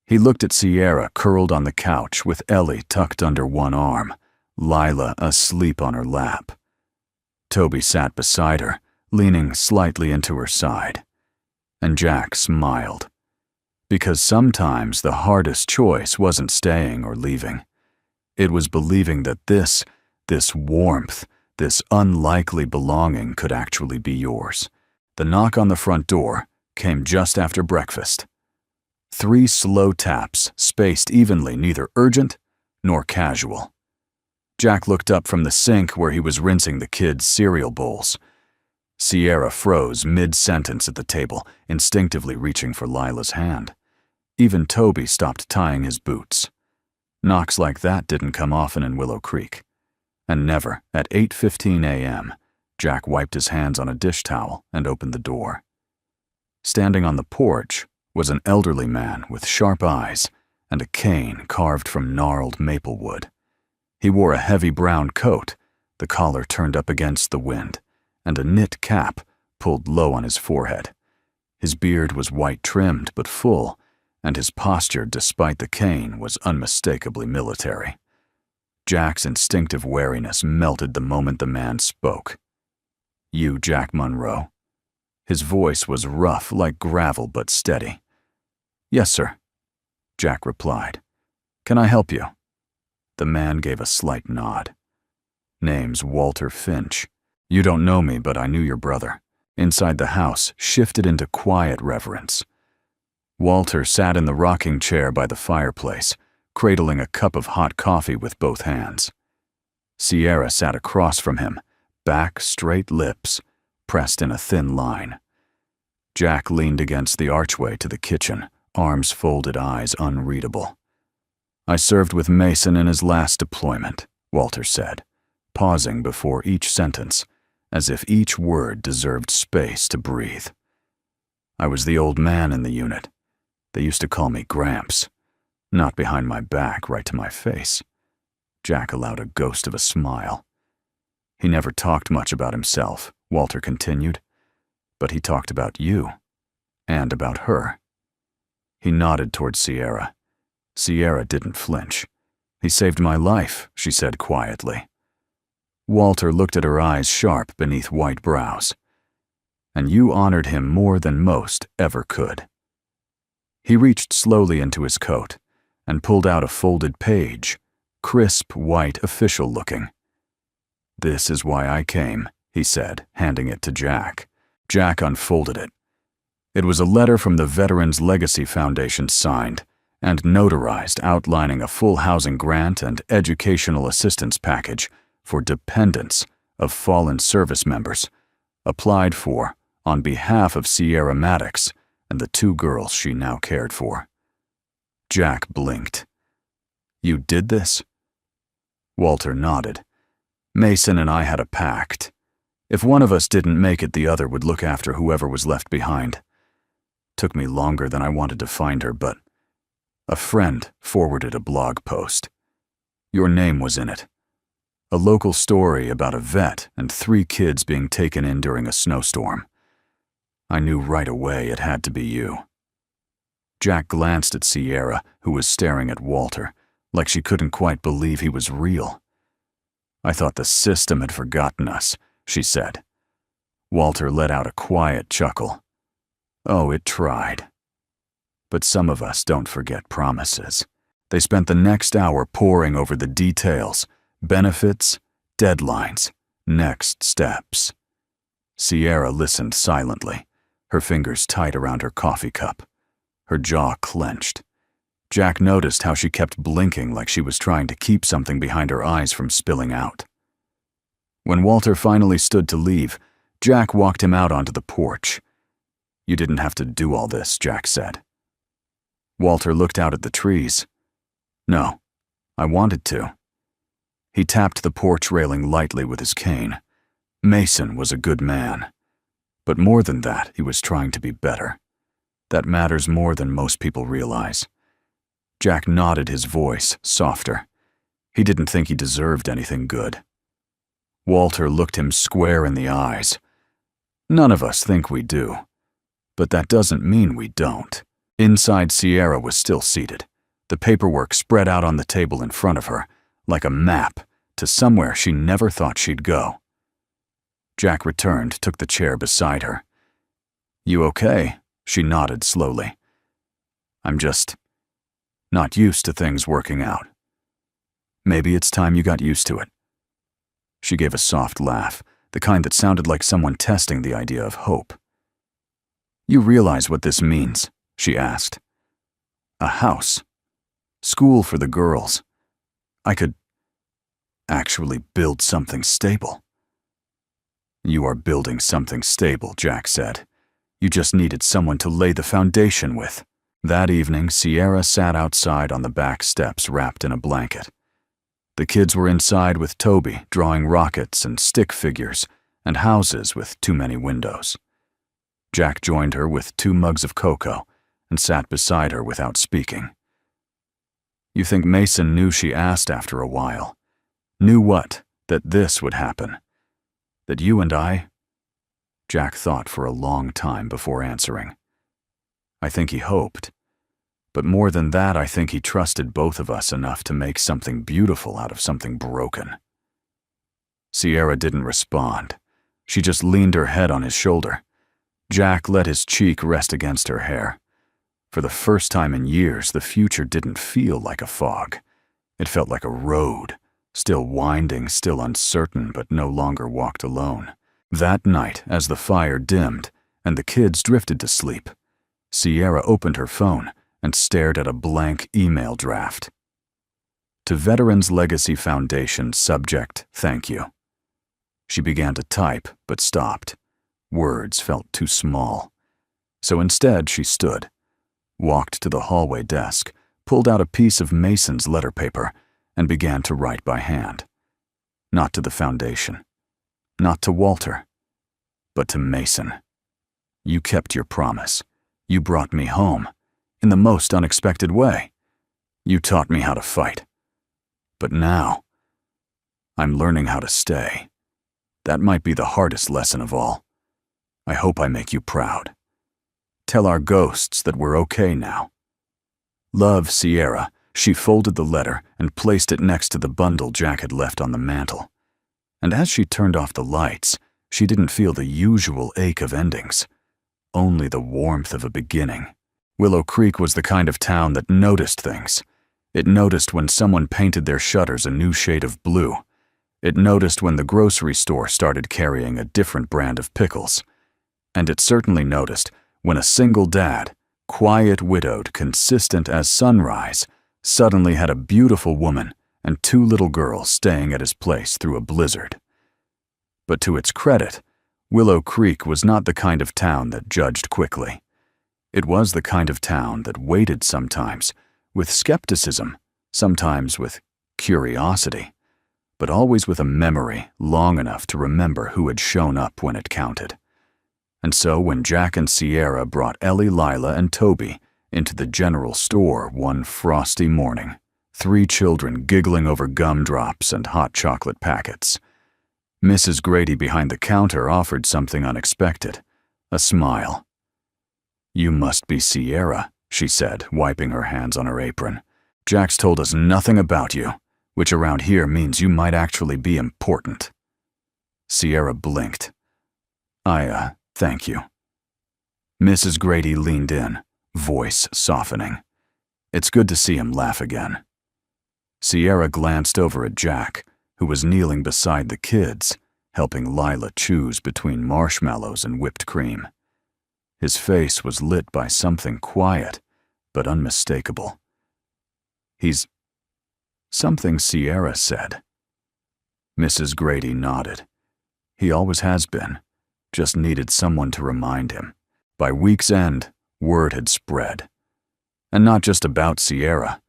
He looked at Sierra curled on the couch with Ellie tucked under one arm, Lila asleep on her lap. Toby sat beside her, leaning slightly into her side. And Jack smiled. Because sometimes the hardest choice wasn't staying or leaving. It was believing that this warmth, this unlikely belonging could actually be yours. The knock on the front door came just after breakfast. 3 slow taps, spaced evenly, neither urgent nor casual. Jack looked up from the sink where he was rinsing the kids' cereal bowls. Sierra froze mid-sentence at the table, instinctively reaching for Lila's hand. Even Toby stopped tying his boots. Knocks like that didn't come often in Willow Creek. And never, at 8:15 a.m., Jack wiped his hands on a dish towel and opened the door. Standing on the porch was an elderly man with sharp eyes and a cane carved from gnarled maple wood. He wore a heavy brown coat, the collar turned up against the wind, and a knit cap pulled low on his forehead. His beard was white-trimmed but full, and his posture, despite the cane, was unmistakably military. Jack's instinctive wariness melted the moment the man spoke. "You, Jack Monroe?" His voice was rough like gravel but steady. "Yes, sir," Jack replied. "Can I help you?" The man gave a slight nod. "Name's Walter Finch. You don't know me, but I knew your brother." Inside the house shifted into quiet reverence. Walter sat in the rocking chair by the fireplace, cradling a cup of hot coffee with both hands. Sierra sat across from him, back straight, lips pressed in a thin line. Jack leaned against the archway to the kitchen, arms folded, eyes unreadable. "I served with Mason in his last deployment," Walter said, pausing before each sentence, as if each word deserved space to breathe. "I was the old man in the unit. They used to call me Gramps. Not behind my back, right to my face." Jack allowed a ghost of a smile. "He never talked much about himself," Walter continued, "but he talked about you, and about her." He nodded toward Sierra. Sierra didn't flinch. "He saved my life," she said quietly. Walter looked at her eyes sharp beneath white brows. "And you honored him more than most ever could." He reached slowly into his coat and pulled out a folded page, crisp, white, official-looking. "This is why I came," he said, handing it to Jack. Jack unfolded it. It was a letter from the Veterans Legacy Foundation, signed and notarized, outlining a full housing grant and educational assistance package for dependents of fallen service members, applied for on behalf of Sierra Maddox and the 2 girls she now cared for. Jack blinked. "You did this?" Walter nodded. Mason and I had a pact. If one of us didn't make it, the other would look after whoever was left behind. Took me longer than I wanted to find her, but a friend forwarded a blog post. Your name was in it. A local story about a vet and 3 kids being taken in during a snowstorm. I knew right away it had to be you. Jack glanced at Sierra, who was staring at Walter, like she couldn't quite believe he was real. I thought the system had forgotten us, she said. Walter let out a quiet chuckle. Oh, it tried. But some of us don't forget promises. They spent the next hour poring over the details, benefits, deadlines, next steps. Sierra listened silently, her fingers tight around her coffee cup. Her jaw clenched. Jack noticed how she kept blinking like she was trying to keep something behind her eyes from spilling out. When Walter finally stood to leave, Jack walked him out onto the porch. You didn't have to do all this, Jack said. Walter looked out at the trees. No, I wanted to. He tapped the porch railing lightly with his cane. Mason was a good man. But more than that, he was trying to be better. That matters more than most people realize. Jack nodded, his voice softer. He didn't think he deserved anything good. Walter looked him square in the eyes. None of us think we do. But that doesn't mean we don't. Inside, Sierra was still seated, the paperwork spread out on the table in front of her, like a map to somewhere she never thought she'd go. Jack returned, took the chair beside her. You okay? She nodded slowly. I'm just not used to things working out. Maybe it's time you got used to it. She gave a soft laugh, the kind that sounded like someone testing the idea of hope. You realize what this means? She asked. A house. School for the girls. I could actually build something stable. You are building something stable, Jack said. You just needed someone to lay the foundation with. That evening, Sierra sat outside on the back steps wrapped in a blanket. The kids were inside with Toby, drawing rockets and stick figures and houses with too many windows. Jack joined her with 2 mugs of cocoa and sat beside her without speaking. You think Mason knew? She asked after a while. Knew what? That this would happen? That you and I? Jack thought for a long time before answering. I think he hoped. But more than that, I think he trusted both of us enough to make something beautiful out of something broken. Sierra didn't respond. She just leaned her head on his shoulder. Jack let his cheek rest against her hair. For the first time in years, the future didn't feel like a fog. It felt like a road, still winding, still uncertain, but no longer walked alone. That night, as the fire dimmed and the kids drifted to sleep, Sierra opened her phone and stared at a blank email draft. To Veterans Legacy Foundation, subject, thank you. She began to type, but stopped. Words felt too small. So instead, she stood, walked to the hallway desk, pulled out a piece of Mason's letter paper, and began to write by hand. Not to the foundation. Not to Walter. But to Mason. You kept your promise. You brought me home. In the most unexpected way. You taught me how to fight. But now, I'm learning how to stay. That might be the hardest lesson of all. I hope I make you proud. Tell our ghosts that we're okay now. Love, Sierra. She folded the letter and placed it next to the bundle Jack had left on the mantel. And as she turned off the lights, she didn't feel the usual ache of endings, only the warmth of a beginning. Willow Creek was the kind of town that noticed things. It noticed when someone painted their shutters a new shade of blue. It noticed when the grocery store started carrying a different brand of pickles. And it certainly noticed when a single dad, quiet, widowed, consistent as sunrise, suddenly had a beautiful woman and 2 little girls staying at his place through a blizzard. But to its credit, Willow Creek was not the kind of town that judged quickly. It was the kind of town that waited sometimes, with skepticism, sometimes with curiosity, but always with a memory long enough to remember who had shown up when it counted. And so when Jack and Sierra brought Ellie, Lila, and Toby into the general store one frosty morning, 3 children giggling over gumdrops and hot chocolate packets, Mrs. Grady behind the counter offered something unexpected, a smile. "You must be Sierra," she said, wiping her hands on her apron. "Jack's told us nothing about you, which around here means you might actually be important." Sierra blinked. Thank you." Mrs. Grady leaned in, voice softening. "It's good to see him laugh again." Sierra glanced over at Jack, who was kneeling beside the kids, helping Lila choose between marshmallows and whipped cream. His face was lit by something quiet, but unmistakable. "He's..." Something Sierra said. Mrs. Grady nodded. "He always has been. Just needed someone to remind him." By week's end, word had spread. And not just about Sierra.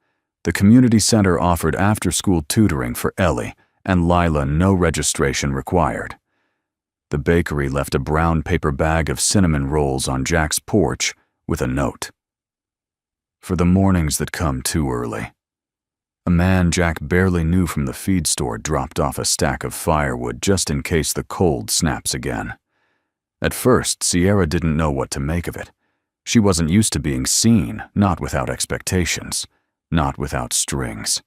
The community center offered after-school tutoring for Ellie, and Lila no registration required. The bakery left a brown paper bag of cinnamon rolls on Jack's porch with a note. "For the mornings that come too early." A man Jack barely knew from the feed store dropped off a stack of firewood just in case the cold snaps again. At first, Sierra didn't know what to make of it. She wasn't used to being seen, not without expectations, not without strings.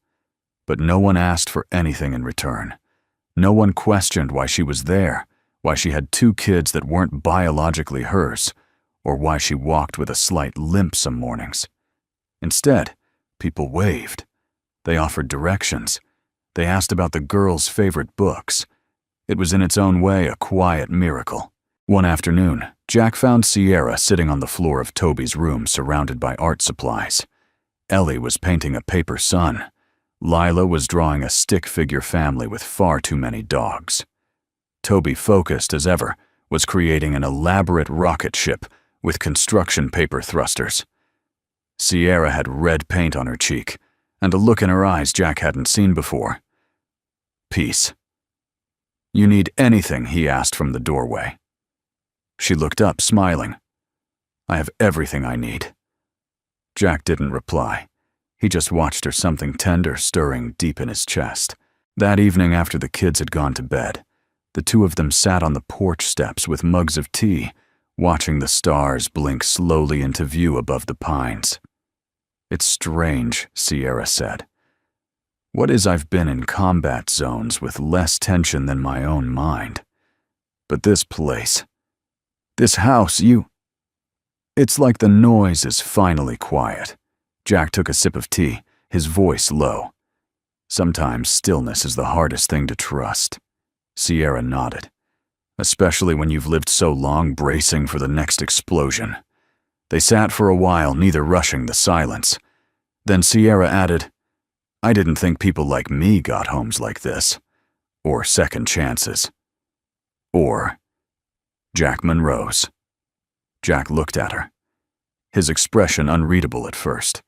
But no one asked for anything in return. No one questioned why she was there, why she had 2 kids that weren't biologically hers, or why she walked with a slight limp some mornings. Instead, people waved. They offered directions. They asked about the girls' favorite books. It was in its own way a quiet miracle. One afternoon, Jack found Sierra sitting on the floor of Toby's room surrounded by art supplies. Ellie was painting a paper sun. Lila was drawing a stick figure family with far too many dogs. Toby, focused as ever, was creating an elaborate rocket ship with construction paper thrusters. Sierra had red paint on her cheek, and a look in her eyes Jack hadn't seen before. "Peace." "You need anything?" he asked from the doorway. She looked up, smiling. "I have everything I need." Jack didn't reply. He just watched her, something tender stirring deep in his chest. That evening, after the kids had gone to bed, the 2 of them sat on the porch steps with mugs of tea, watching the stars blink slowly into view above the pines. "It's strange," Sierra said. "What is I've been in combat zones with less tension than my own mind. But this place, this house, it's like the noise is finally quiet." Jack took a sip of tea, his voice low. "Sometimes stillness is the hardest thing to trust." Sierra nodded. "Especially when you've lived so long bracing for the next explosion." They sat for a while, neither rushing the silence. Then Sierra added, "I didn't think people like me got homes like this. Or second chances. Or..." Jackman rose. Jack looked at her, his expression unreadable at first.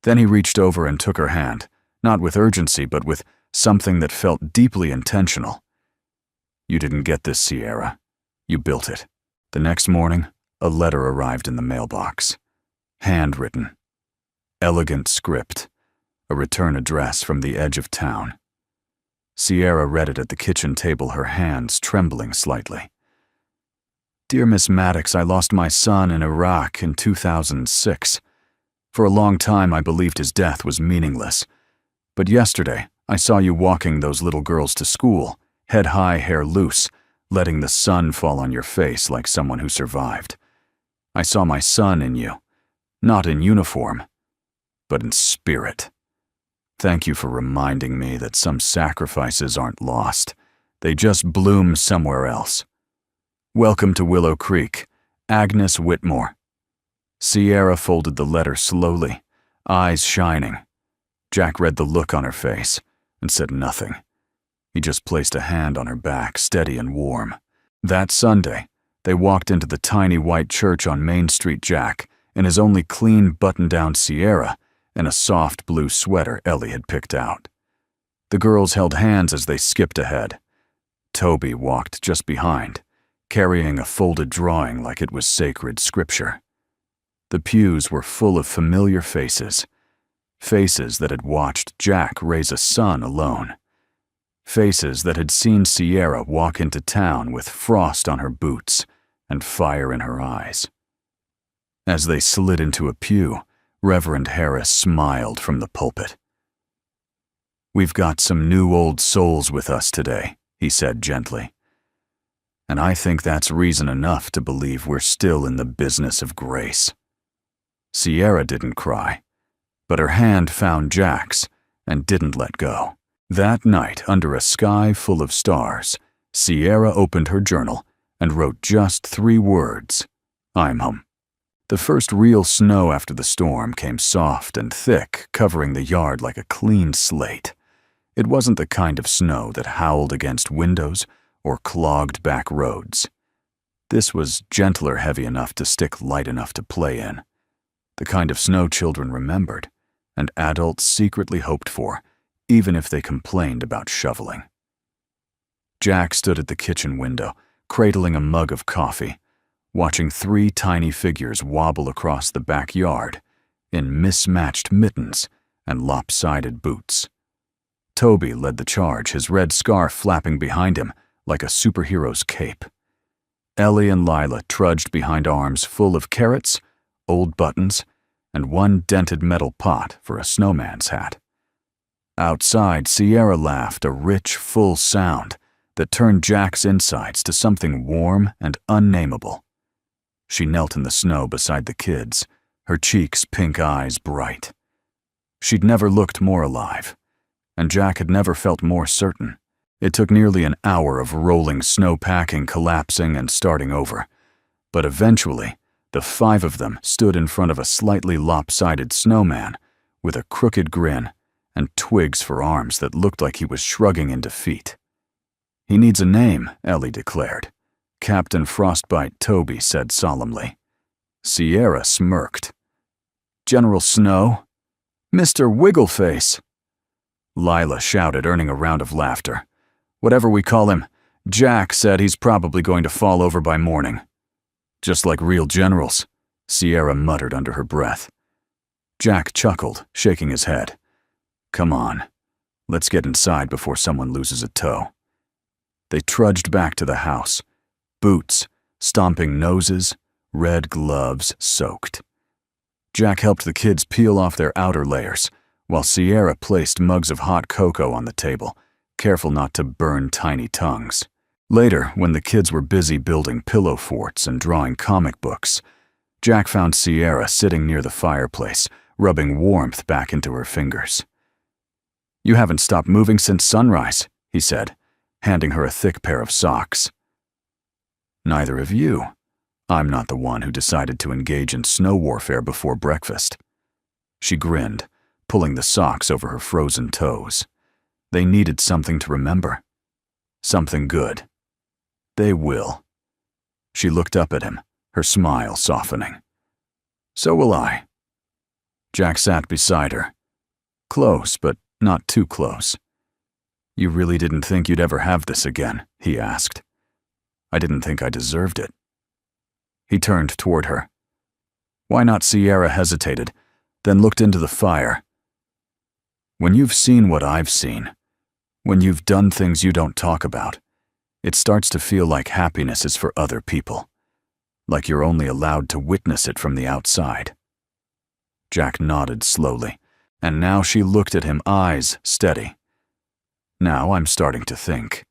Then he reached over and took her hand, not with urgency but with something that felt deeply intentional. "You didn't get this, Sierra. You built it." The next morning, a letter arrived in the mailbox. Handwritten. Elegant script. A return address from the edge of town. Sierra read it at the kitchen table, her hands trembling slightly. "Dear Miss Maddox, I lost my son in Iraq in 2006. For a long time I believed his death was meaningless. But yesterday I saw you walking those little girls to school, head high, hair loose, letting the sun fall on your face like someone who survived. I saw my son in you, not in uniform, but in spirit. Thank you for reminding me that some sacrifices aren't lost. They just bloom somewhere else. Welcome to Willow Creek, Agnes Whitmore." Sierra folded the letter slowly, eyes shining. Jack read the look on her face and said nothing. He just placed a hand on her back, steady and warm. That Sunday, they walked into the tiny white church on Main Street, Jack in his only clean button-down Sierra and a soft blue sweater Ellie had picked out. The girls held hands as they skipped ahead. Toby walked just behind, carrying a folded drawing like it was sacred scripture. The pews were full of familiar faces, faces that had watched Jack raise a son alone, faces that had seen Sierra walk into town with frost on her boots and fire in her eyes. As they slid into a pew, Reverend Harris smiled from the pulpit. "We've got some new old souls with us today," he said gently. "And I think that's reason enough to believe we're still in the business of grace." Sierra didn't cry, but her hand found Jack's and didn't let go. That night, under a sky full of stars, Sierra opened her journal and wrote just 3 words: "I'm home." The first real snow after the storm came soft and thick, covering the yard like a clean slate. It wasn't the kind of snow that howled against windows or clogged back roads. This was gentler, heavy enough to stick light enough to play in. The kind of snow children remembered, and adults secretly hoped for, even if they complained about shoveling. Jack stood at the kitchen window, cradling a mug of coffee, watching 3 tiny figures wobble across the backyard in mismatched mittens and lopsided boots. Toby led the charge, his red scarf flapping behind him like a superhero's cape. Ellie and Lila trudged behind arms full of carrots, old buttons, and 1 dented metal pot for a snowman's hat. Outside, Sierra laughed, a rich, full sound that turned Jack's insides to something warm and unnameable. She knelt in the snow beside the kids, her cheeks, pink eyes bright. She'd never looked more alive, and Jack had never felt more certain. It took nearly an hour of rolling snowpacking, collapsing, and starting over, but eventually, the 5 of them stood in front of a slightly lopsided snowman with a crooked grin and twigs for arms that looked like he was shrugging in defeat. "He needs a name," Ellie declared. Captain Frostbite Toby said solemnly. Sierra smirked. "General Snow? Mr. Wiggleface!" Lila shouted, earning a round of laughter. "Whatever we call him, Jack said he's probably going to fall over by morning." "Just like real generals," Sierra muttered under her breath. Jack chuckled, shaking his head. "Come on, let's get inside before someone loses a toe." They trudged back to the house, boots, stomping noses, red gloves soaked. Jack helped the kids peel off their outer layers, while Sierra placed mugs of hot cocoa on the table, careful not to burn tiny tongues. Later, when the kids were busy building pillow forts and drawing comic books, Jack found Sierra sitting near the fireplace, rubbing warmth back into her fingers. "You haven't stopped moving since sunrise," he said, handing her a thick pair of socks. "Neither have you. I'm not the one who decided to engage in snow warfare before breakfast." She grinned, pulling the socks over her frozen toes. They needed something to remember. Something good. They will. She looked up at him, her smile softening. "So will I." Jack sat beside her. Close, but not too close. "You really didn't think you'd ever have this again?" he asked. "I didn't think I deserved it." He turned toward her. "Why not?" Sierra hesitated, then looked into the fire. "When you've seen what I've seen, when you've done things you don't talk about, it starts to feel like happiness is for other people, like you're only allowed to witness it from the outside." Jack nodded slowly, and now she looked at him, eyes steady. "Now I'm starting to think.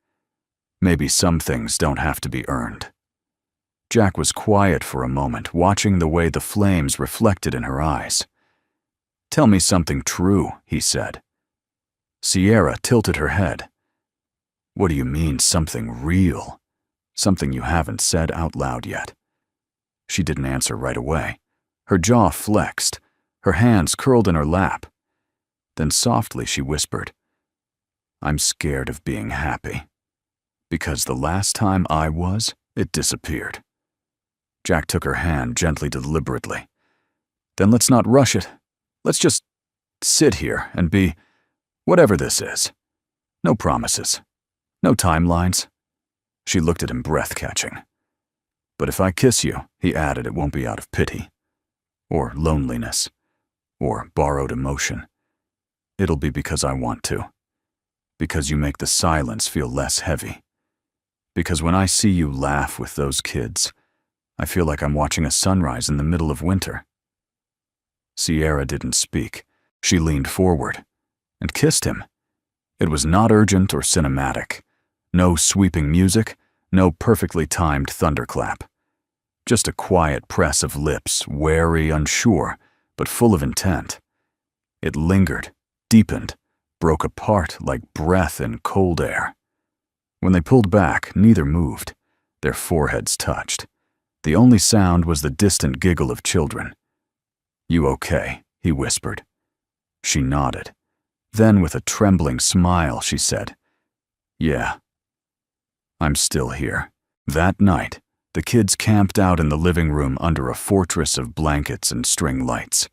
Maybe some things don't have to be earned." Jack was quiet for a moment, watching the way the flames reflected in her eyes. "Tell me something true," he said. Sierra tilted her head. "What do you mean, something real? Something you haven't said out loud yet?" She didn't answer right away. Her jaw flexed, her hands curled in her lap. Then softly she whispered, "I'm scared of being happy. Because the last time I was, it disappeared." Jack took her hand gently, deliberately. "Then let's not rush it. Let's just sit here and be whatever this is. No promises. No timelines. She looked at him, breath-catching. But if I kiss you, he added, it won't be out of pity, or loneliness, or borrowed emotion. It'll be because I want to. Because you make the silence feel less heavy. Because when I see you laugh with those kids, I feel like I'm watching a sunrise in the middle of winter. Sierra didn't speak. She leaned forward and kissed him. It was not urgent or cinematic. No sweeping music, no perfectly timed thunderclap. Just a quiet press of lips, wary, unsure, but full of intent. It lingered, deepened, broke apart like breath in cold air. When they pulled back, neither moved. Their foreheads touched. The only sound was the distant giggle of children. "You okay?" he whispered. She nodded. Then, with a trembling smile, she said, "Yeah. I'm still here." That night, the kids camped out in the living room under a fortress of blankets and string lights.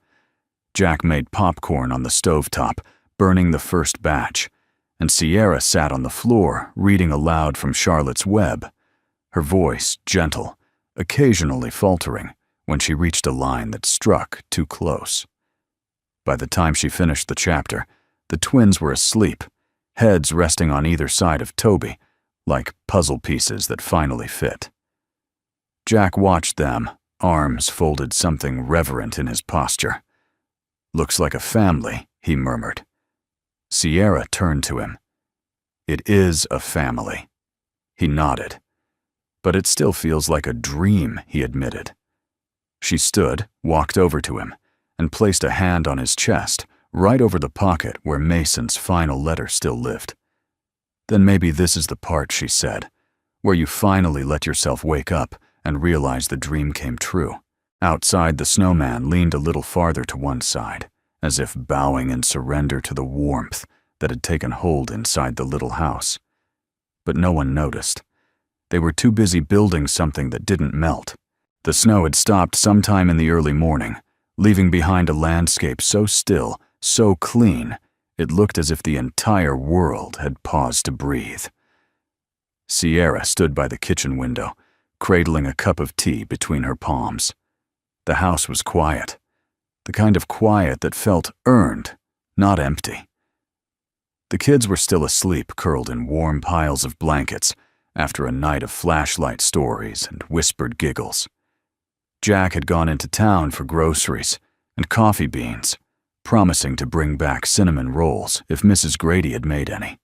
Jack made popcorn on the stovetop, burning the first batch, and Sierra sat on the floor, reading aloud from Charlotte's Web, her voice gentle, occasionally faltering when she reached a line that struck too close. By the time she finished the chapter, the twins were asleep, heads resting on either side of Toby, like puzzle pieces that finally fit. Jack watched them, arms folded, something reverent in his posture. "Looks like a family," he murmured. Sierra turned to him. "It is a family." He nodded. "But it still feels like a dream," he admitted. She stood, walked over to him, and placed a hand on his chest, right over the pocket where Mason's final letter still lived. "Then maybe this is the part," she said, "where you finally let yourself wake up and realize the dream came true." Outside, the snowman leaned a little farther to one side, as if bowing in surrender to the warmth that had taken hold inside the little house. But no one noticed. They were too busy building something that didn't melt. The snow had stopped sometime in the early morning, leaving behind a landscape so still, so clean, it looked as if the entire world had paused to breathe. Sierra stood by the kitchen window, cradling a cup of tea between her palms. The house was quiet, the kind of quiet that felt earned, not empty. The kids were still asleep, curled in warm piles of blankets, after a night of flashlight stories and whispered giggles. Jack had gone into town for groceries and coffee beans, promising to bring back cinnamon rolls if Mrs. Grady had made any.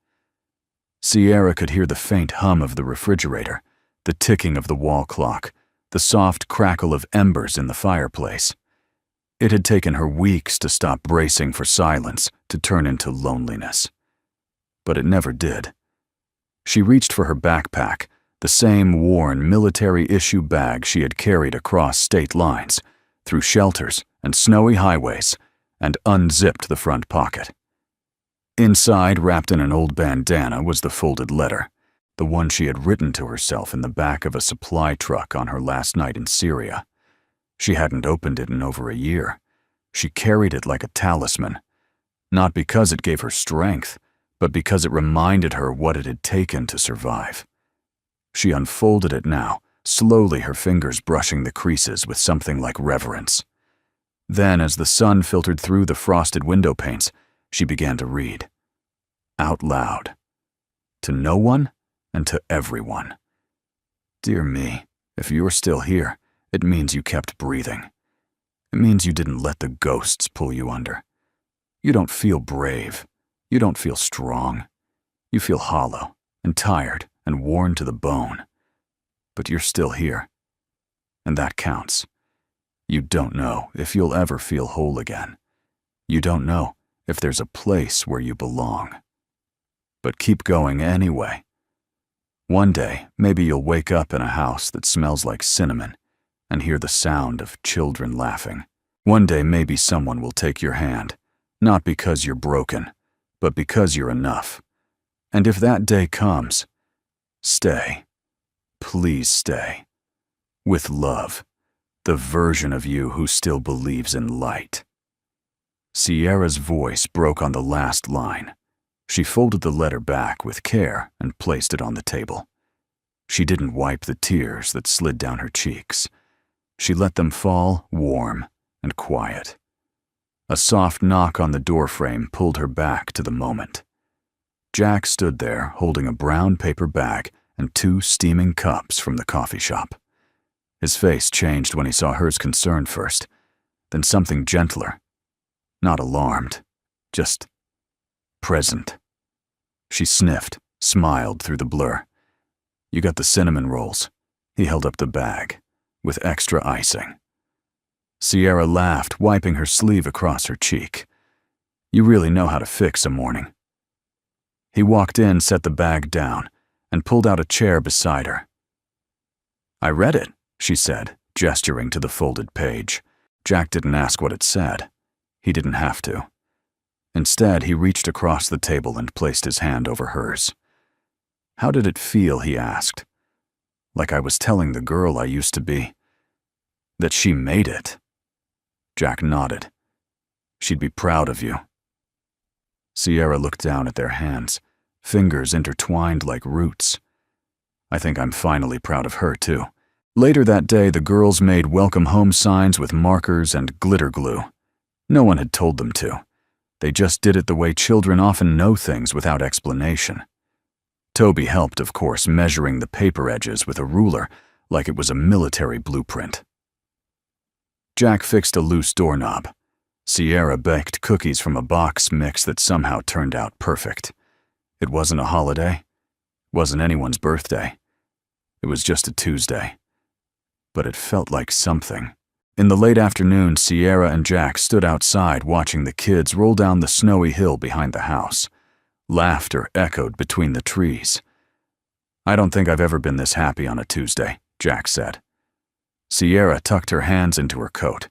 Sierra could hear the faint hum of the refrigerator, the ticking of the wall clock, the soft crackle of embers in the fireplace. It had taken her weeks to stop bracing for silence to turn into loneliness. But it never did. She reached for her backpack, the same worn military-issue bag she had carried across state lines, through shelters and snowy highways, and unzipped the front pocket. Inside, wrapped in an old bandana, was the folded letter, the one she had written to herself in the back of a supply truck on her last night in Syria. She hadn't opened it in over a year. She carried it like a talisman, not because it gave her strength, but because it reminded her what it had taken to survive. She unfolded it now, slowly, her fingers brushing the creases with something like reverence. Then, as the sun filtered through the frosted window panes, she began to read. Out loud. To no one and to everyone. Dear me, if you're still here, it means you kept breathing. It means you didn't let the ghosts pull you under. You don't feel brave. You don't feel strong. You feel hollow and tired and worn to the bone. But you're still here. And that counts. You don't know if you'll ever feel whole again. You don't know if there's a place where you belong. But keep going anyway. One day, maybe you'll wake up in a house that smells like cinnamon and hear the sound of children laughing. One day, maybe someone will take your hand, not because you're broken, but because you're enough. And if that day comes, stay. Please stay. With love, the version of you who still believes in light. Sierra's voice broke on the last line. She folded the letter back with care and placed it on the table. She didn't wipe the tears that slid down her cheeks. She let them fall warm and quiet. A soft knock on the doorframe pulled her back to the moment. Jack stood there holding a brown paper bag and 2 steaming cups from the coffee shop. His face changed when he saw hers concern first, then something gentler. Not alarmed, just present. She sniffed, smiled through the blur. "You got the cinnamon rolls." He held up the bag, with extra icing. Sierra laughed, wiping her sleeve across her cheek. "You really know how to fix a morning." He walked in, set the bag down, and pulled out a chair beside her. "I read it," she said, gesturing to the folded page. Jack didn't ask what it said. He didn't have to. Instead, he reached across the table and placed his hand over hers. "How did it feel?" he asked. "Like I was telling the girl I used to be that she made it." Jack nodded. "She'd be proud of you." Sierra looked down at their hands, fingers intertwined like roots. "I think I'm finally proud of her, too." Later that day, the girls made welcome home signs with markers and glitter glue. No one had told them to. They just did it the way children often know things without explanation. Toby helped, of course, measuring the paper edges with a ruler like it was a military blueprint. Jack fixed a loose doorknob. Sierra baked cookies from a box mix that somehow turned out perfect. It wasn't a holiday. Wasn't anyone's birthday. It was just a Tuesday. But it felt like something. In the late afternoon, Sierra and Jack stood outside watching the kids roll down the snowy hill behind the house. Laughter echoed between the trees. "I don't think I've ever been this happy on a Tuesday," Jack said. Sierra tucked her hands into her coat.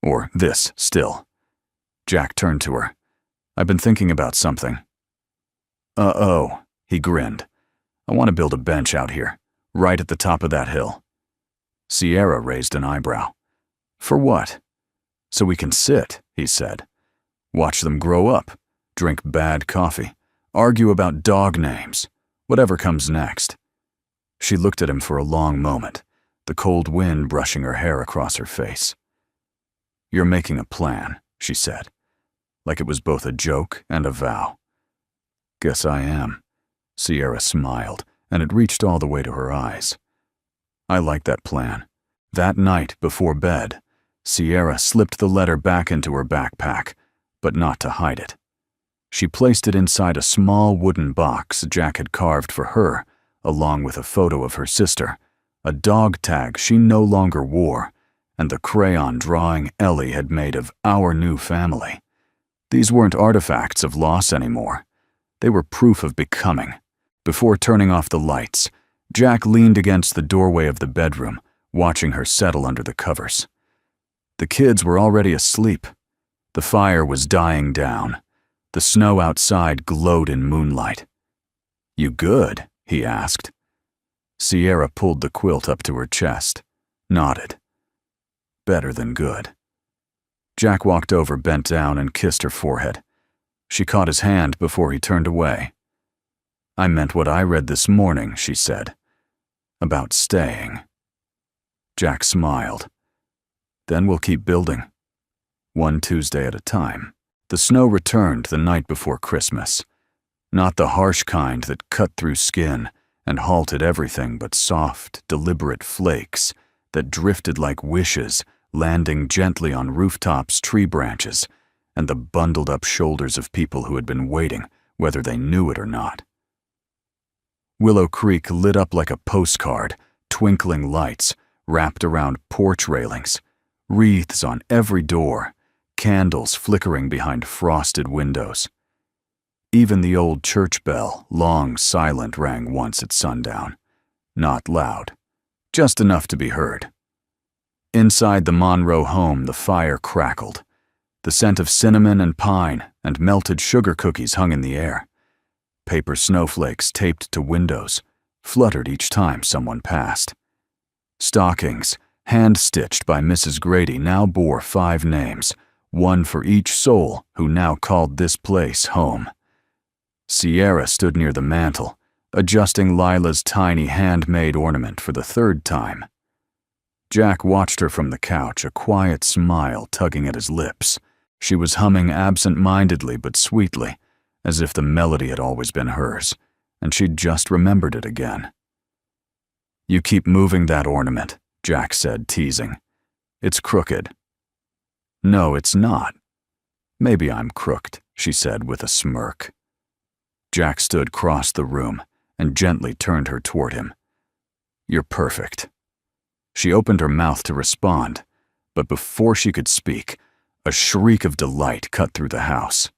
"Or this, still." Jack turned to her. "I've been thinking about something." "Uh-oh," he grinned. "I want to build a bench out here, right at the top of that hill." Sierra raised an eyebrow. "For what?" "So we can sit," he said. "Watch them grow up, drink bad coffee, argue about dog names, whatever comes next." She looked at him for a long moment, the cold wind brushing her hair across her face. "You're making a plan," she said, like it was both a joke and a vow. "Guess I am." Sierra smiled, and it reached all the way to her eyes. "I like that plan." That night, before bed, Sierra slipped the letter back into her backpack, but not to hide it. She placed it inside a small wooden box Jack had carved for her, along with a photo of her sister, a dog tag she no longer wore, and the crayon drawing Ellie had made of our new family. These weren't artifacts of loss anymore. They were proof of becoming. Before turning off the lights, Jack leaned against the doorway of the bedroom, watching her settle under the covers. The kids were already asleep. The fire was dying down. The snow outside glowed in moonlight. "You good?" he asked. Sierra pulled the quilt up to her chest, nodded. "Better than good." Jack walked over, bent down, and kissed her forehead. She caught his hand before he turned away. "I meant what I read this morning," she said. "About staying." Jack smiled. "Then we'll keep building. One Tuesday at a time." The snow returned the night before Christmas. Not the harsh kind that cut through skin and halted everything, but soft, deliberate flakes that drifted like wishes, landing gently on rooftops, tree branches, and the bundled-up shoulders of people who had been waiting, whether they knew it or not. Willow Creek lit up like a postcard, twinkling lights wrapped around porch railings, wreaths on every door, candles flickering behind frosted windows. Even the old church bell, long silent, rang once at sundown. Not loud, just enough to be heard. Inside the Monroe home, the fire crackled. The scent of cinnamon and pine and melted sugar cookies hung in the air. Paper snowflakes taped to windows fluttered each time someone passed. Stockings, hand-stitched by Mrs. Grady, now bore 5 names, one for each soul who now called this place home. Sierra stood near the mantel, adjusting Lila's tiny handmade ornament for the third time. Jack watched her from the couch, a quiet smile tugging at his lips. She was humming absent-mindedly but sweetly, as if the melody had always been hers, and she'd just remembered it again. "You keep moving that ornament," Jack said, teasing. "It's crooked." "No, it's not." "Maybe I'm crooked," she said with a smirk. Jack stood across the room and gently turned her toward him. "You're perfect." She opened her mouth to respond, but before she could speak, a shriek of delight cut through the house.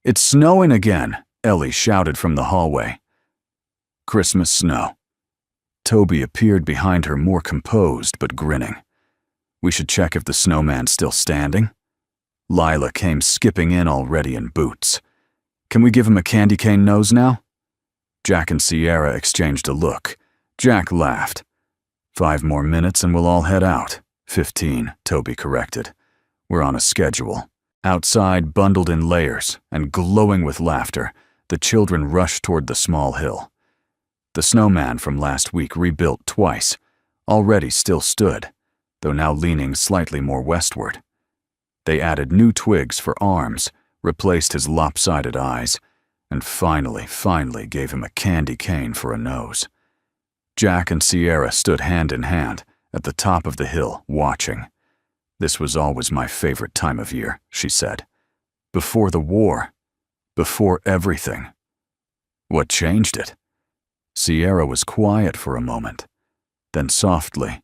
"It's snowing again," Ellie shouted from the hallway. "Christmas snow." Toby appeared behind her, more composed but grinning. "We should check if the snowman's still standing." Lila came skipping in already in boots. "Can we give him a candy cane nose now?" Jack and Sierra exchanged a look. Jack laughed. 5 more minutes and we'll all head out." 15, Toby corrected. "We're on a schedule." Outside, bundled in layers and glowing with laughter, the children rushed toward the small hill. The snowman from last week, rebuilt twice, already still stood, though now leaning slightly more westward. They added new twigs for arms, replaced his lopsided eyes, and finally gave him a candy cane for a nose. Jack and Sierra stood hand in hand at the top of the hill, watching. "This was always my favorite time of year," she said. "Before the war. Before everything." "What changed it?" Sierra was quiet for a moment. Then softly,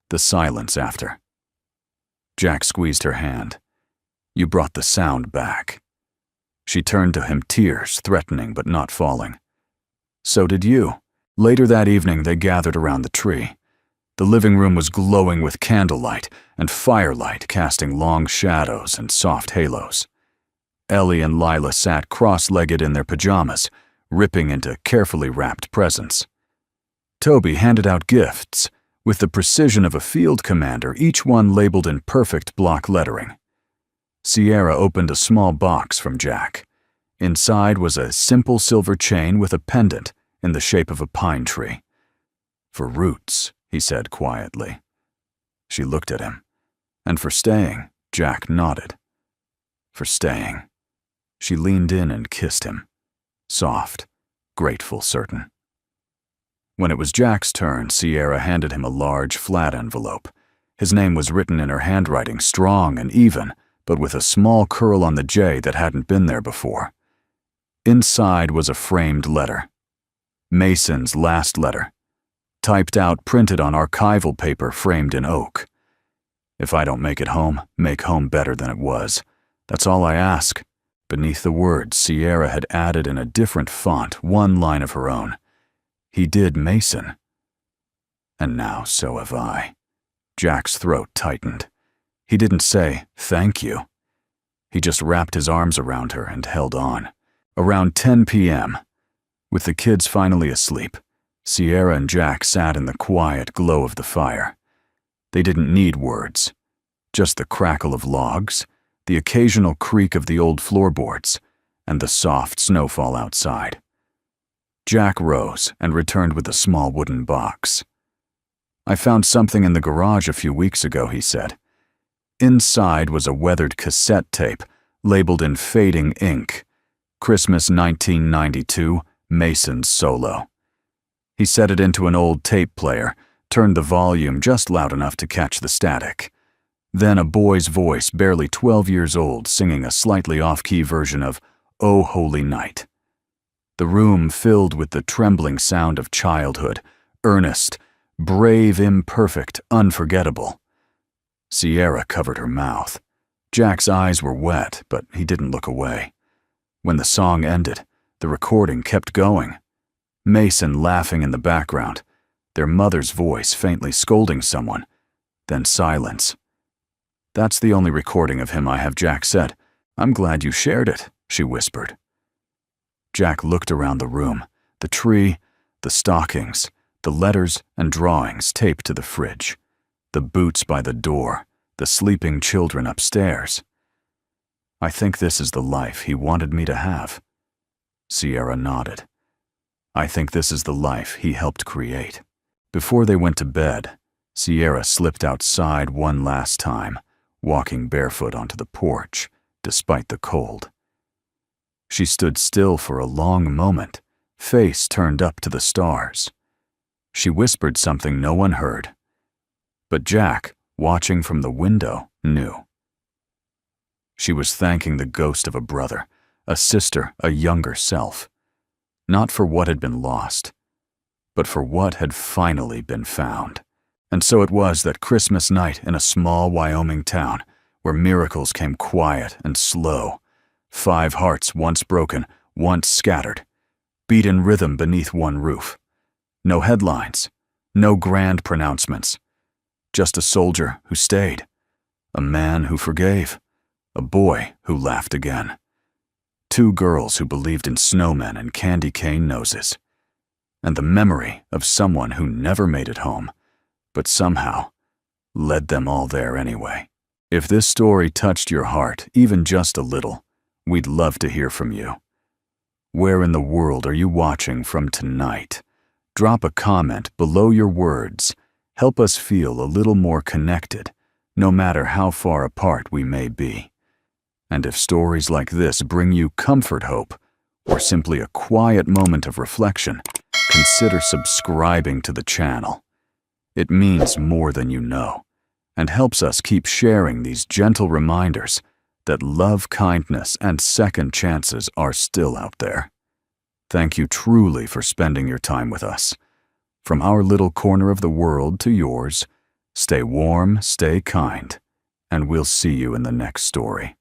the silence after. Jack squeezed her hand. "You brought the sound back." She turned to him, tears threatening but not falling. "So did you." Later that evening, they gathered around the tree. The living room was glowing with candlelight and firelight, casting long shadows and soft halos. Ellie and Lila sat cross-legged in their pajamas, ripping into carefully wrapped presents. Toby handed out gifts, with the precision of a field commander, each one labeled in perfect block lettering. Sierra opened a small box from Jack. Inside was a simple silver chain with a pendant in the shape of a pine tree. "For roots," he said quietly. She looked at him. "And for staying," Jack nodded. "For staying." She leaned in and kissed him. Soft, grateful, certain. When it was Jack's turn, Sierra handed him a large, flat envelope. His name was written in her handwriting, strong and even, but with a small curl on the J that hadn't been there before. Inside was a framed letter. Mason's last letter. Typed out, printed on archival paper framed in oak. "If I don't make it home, make home better than it was. That's all I ask." Beneath the words, Sierra had added in a different font one line of her own. "He did Mason." "And now so have I." Jack's throat tightened. He didn't say, "Thank you." He just wrapped his arms around her and held on. Around 10 p.m., with the kids finally asleep, Sierra and Jack sat in the quiet glow of the fire. They didn't need words, just the crackle of logs, the occasional creak of the old floorboards, and the soft snowfall outside. Jack rose and returned with a small wooden box. "I found something in the garage a few weeks ago," he said. Inside was a weathered cassette tape labeled in fading ink, "Christmas 1992, Mason's Solo." He set it into an old tape player, turned the volume just loud enough to catch the static. Then a boy's voice, barely 12 years old, singing a slightly off-key version of "O Holy Night." The room filled with the trembling sound of childhood, earnest, brave, imperfect, unforgettable. Sierra covered her mouth. Jack's eyes were wet, but he didn't look away. When the song ended, the recording kept going. Mason laughing in the background, their mother's voice faintly scolding someone, then silence. "That's the only recording of him I have," Jack said. "I'm glad you shared it," she whispered. Jack looked around the room, the tree, the stockings, the letters and drawings taped to the fridge, the boots by the door, the sleeping children upstairs. "I think this is the life he wanted me to have." Sierra nodded. I think this is the life he helped create. Before they went to bed, Sierra slipped outside one last time, walking barefoot onto the porch, despite the cold. She stood still for a long moment, face turned up to the stars. She whispered something no one heard, but Jack, watching from the window, knew. She was thanking the ghost of a brother, a sister, a younger self, not for what had been lost, but for what had finally been found. And so it was that Christmas night in a small Wyoming town, where miracles came quiet and slow, 5 hearts once broken, once scattered, beat in rhythm beneath one roof. No headlines, no grand pronouncements, just a soldier who stayed, a man who forgave, a boy who laughed again, 2 girls who believed in snowmen and candy cane noses, and the memory of someone who never made it home, but somehow led them all there anyway. If this story touched your heart even just a little, we'd love to hear from you. Where in the world are you watching from tonight? Drop a comment below your words. Help us feel a little more connected, no matter how far apart we may be. And if stories like this bring you comfort, hope, or simply a quiet moment of reflection, consider subscribing to the channel. It means more than you know, and helps us keep sharing these gentle reminders that love, kindness, and second chances are still out there. Thank you truly for spending your time with us. From our little corner of the world to yours, stay warm, stay kind, and we'll see you in the next story.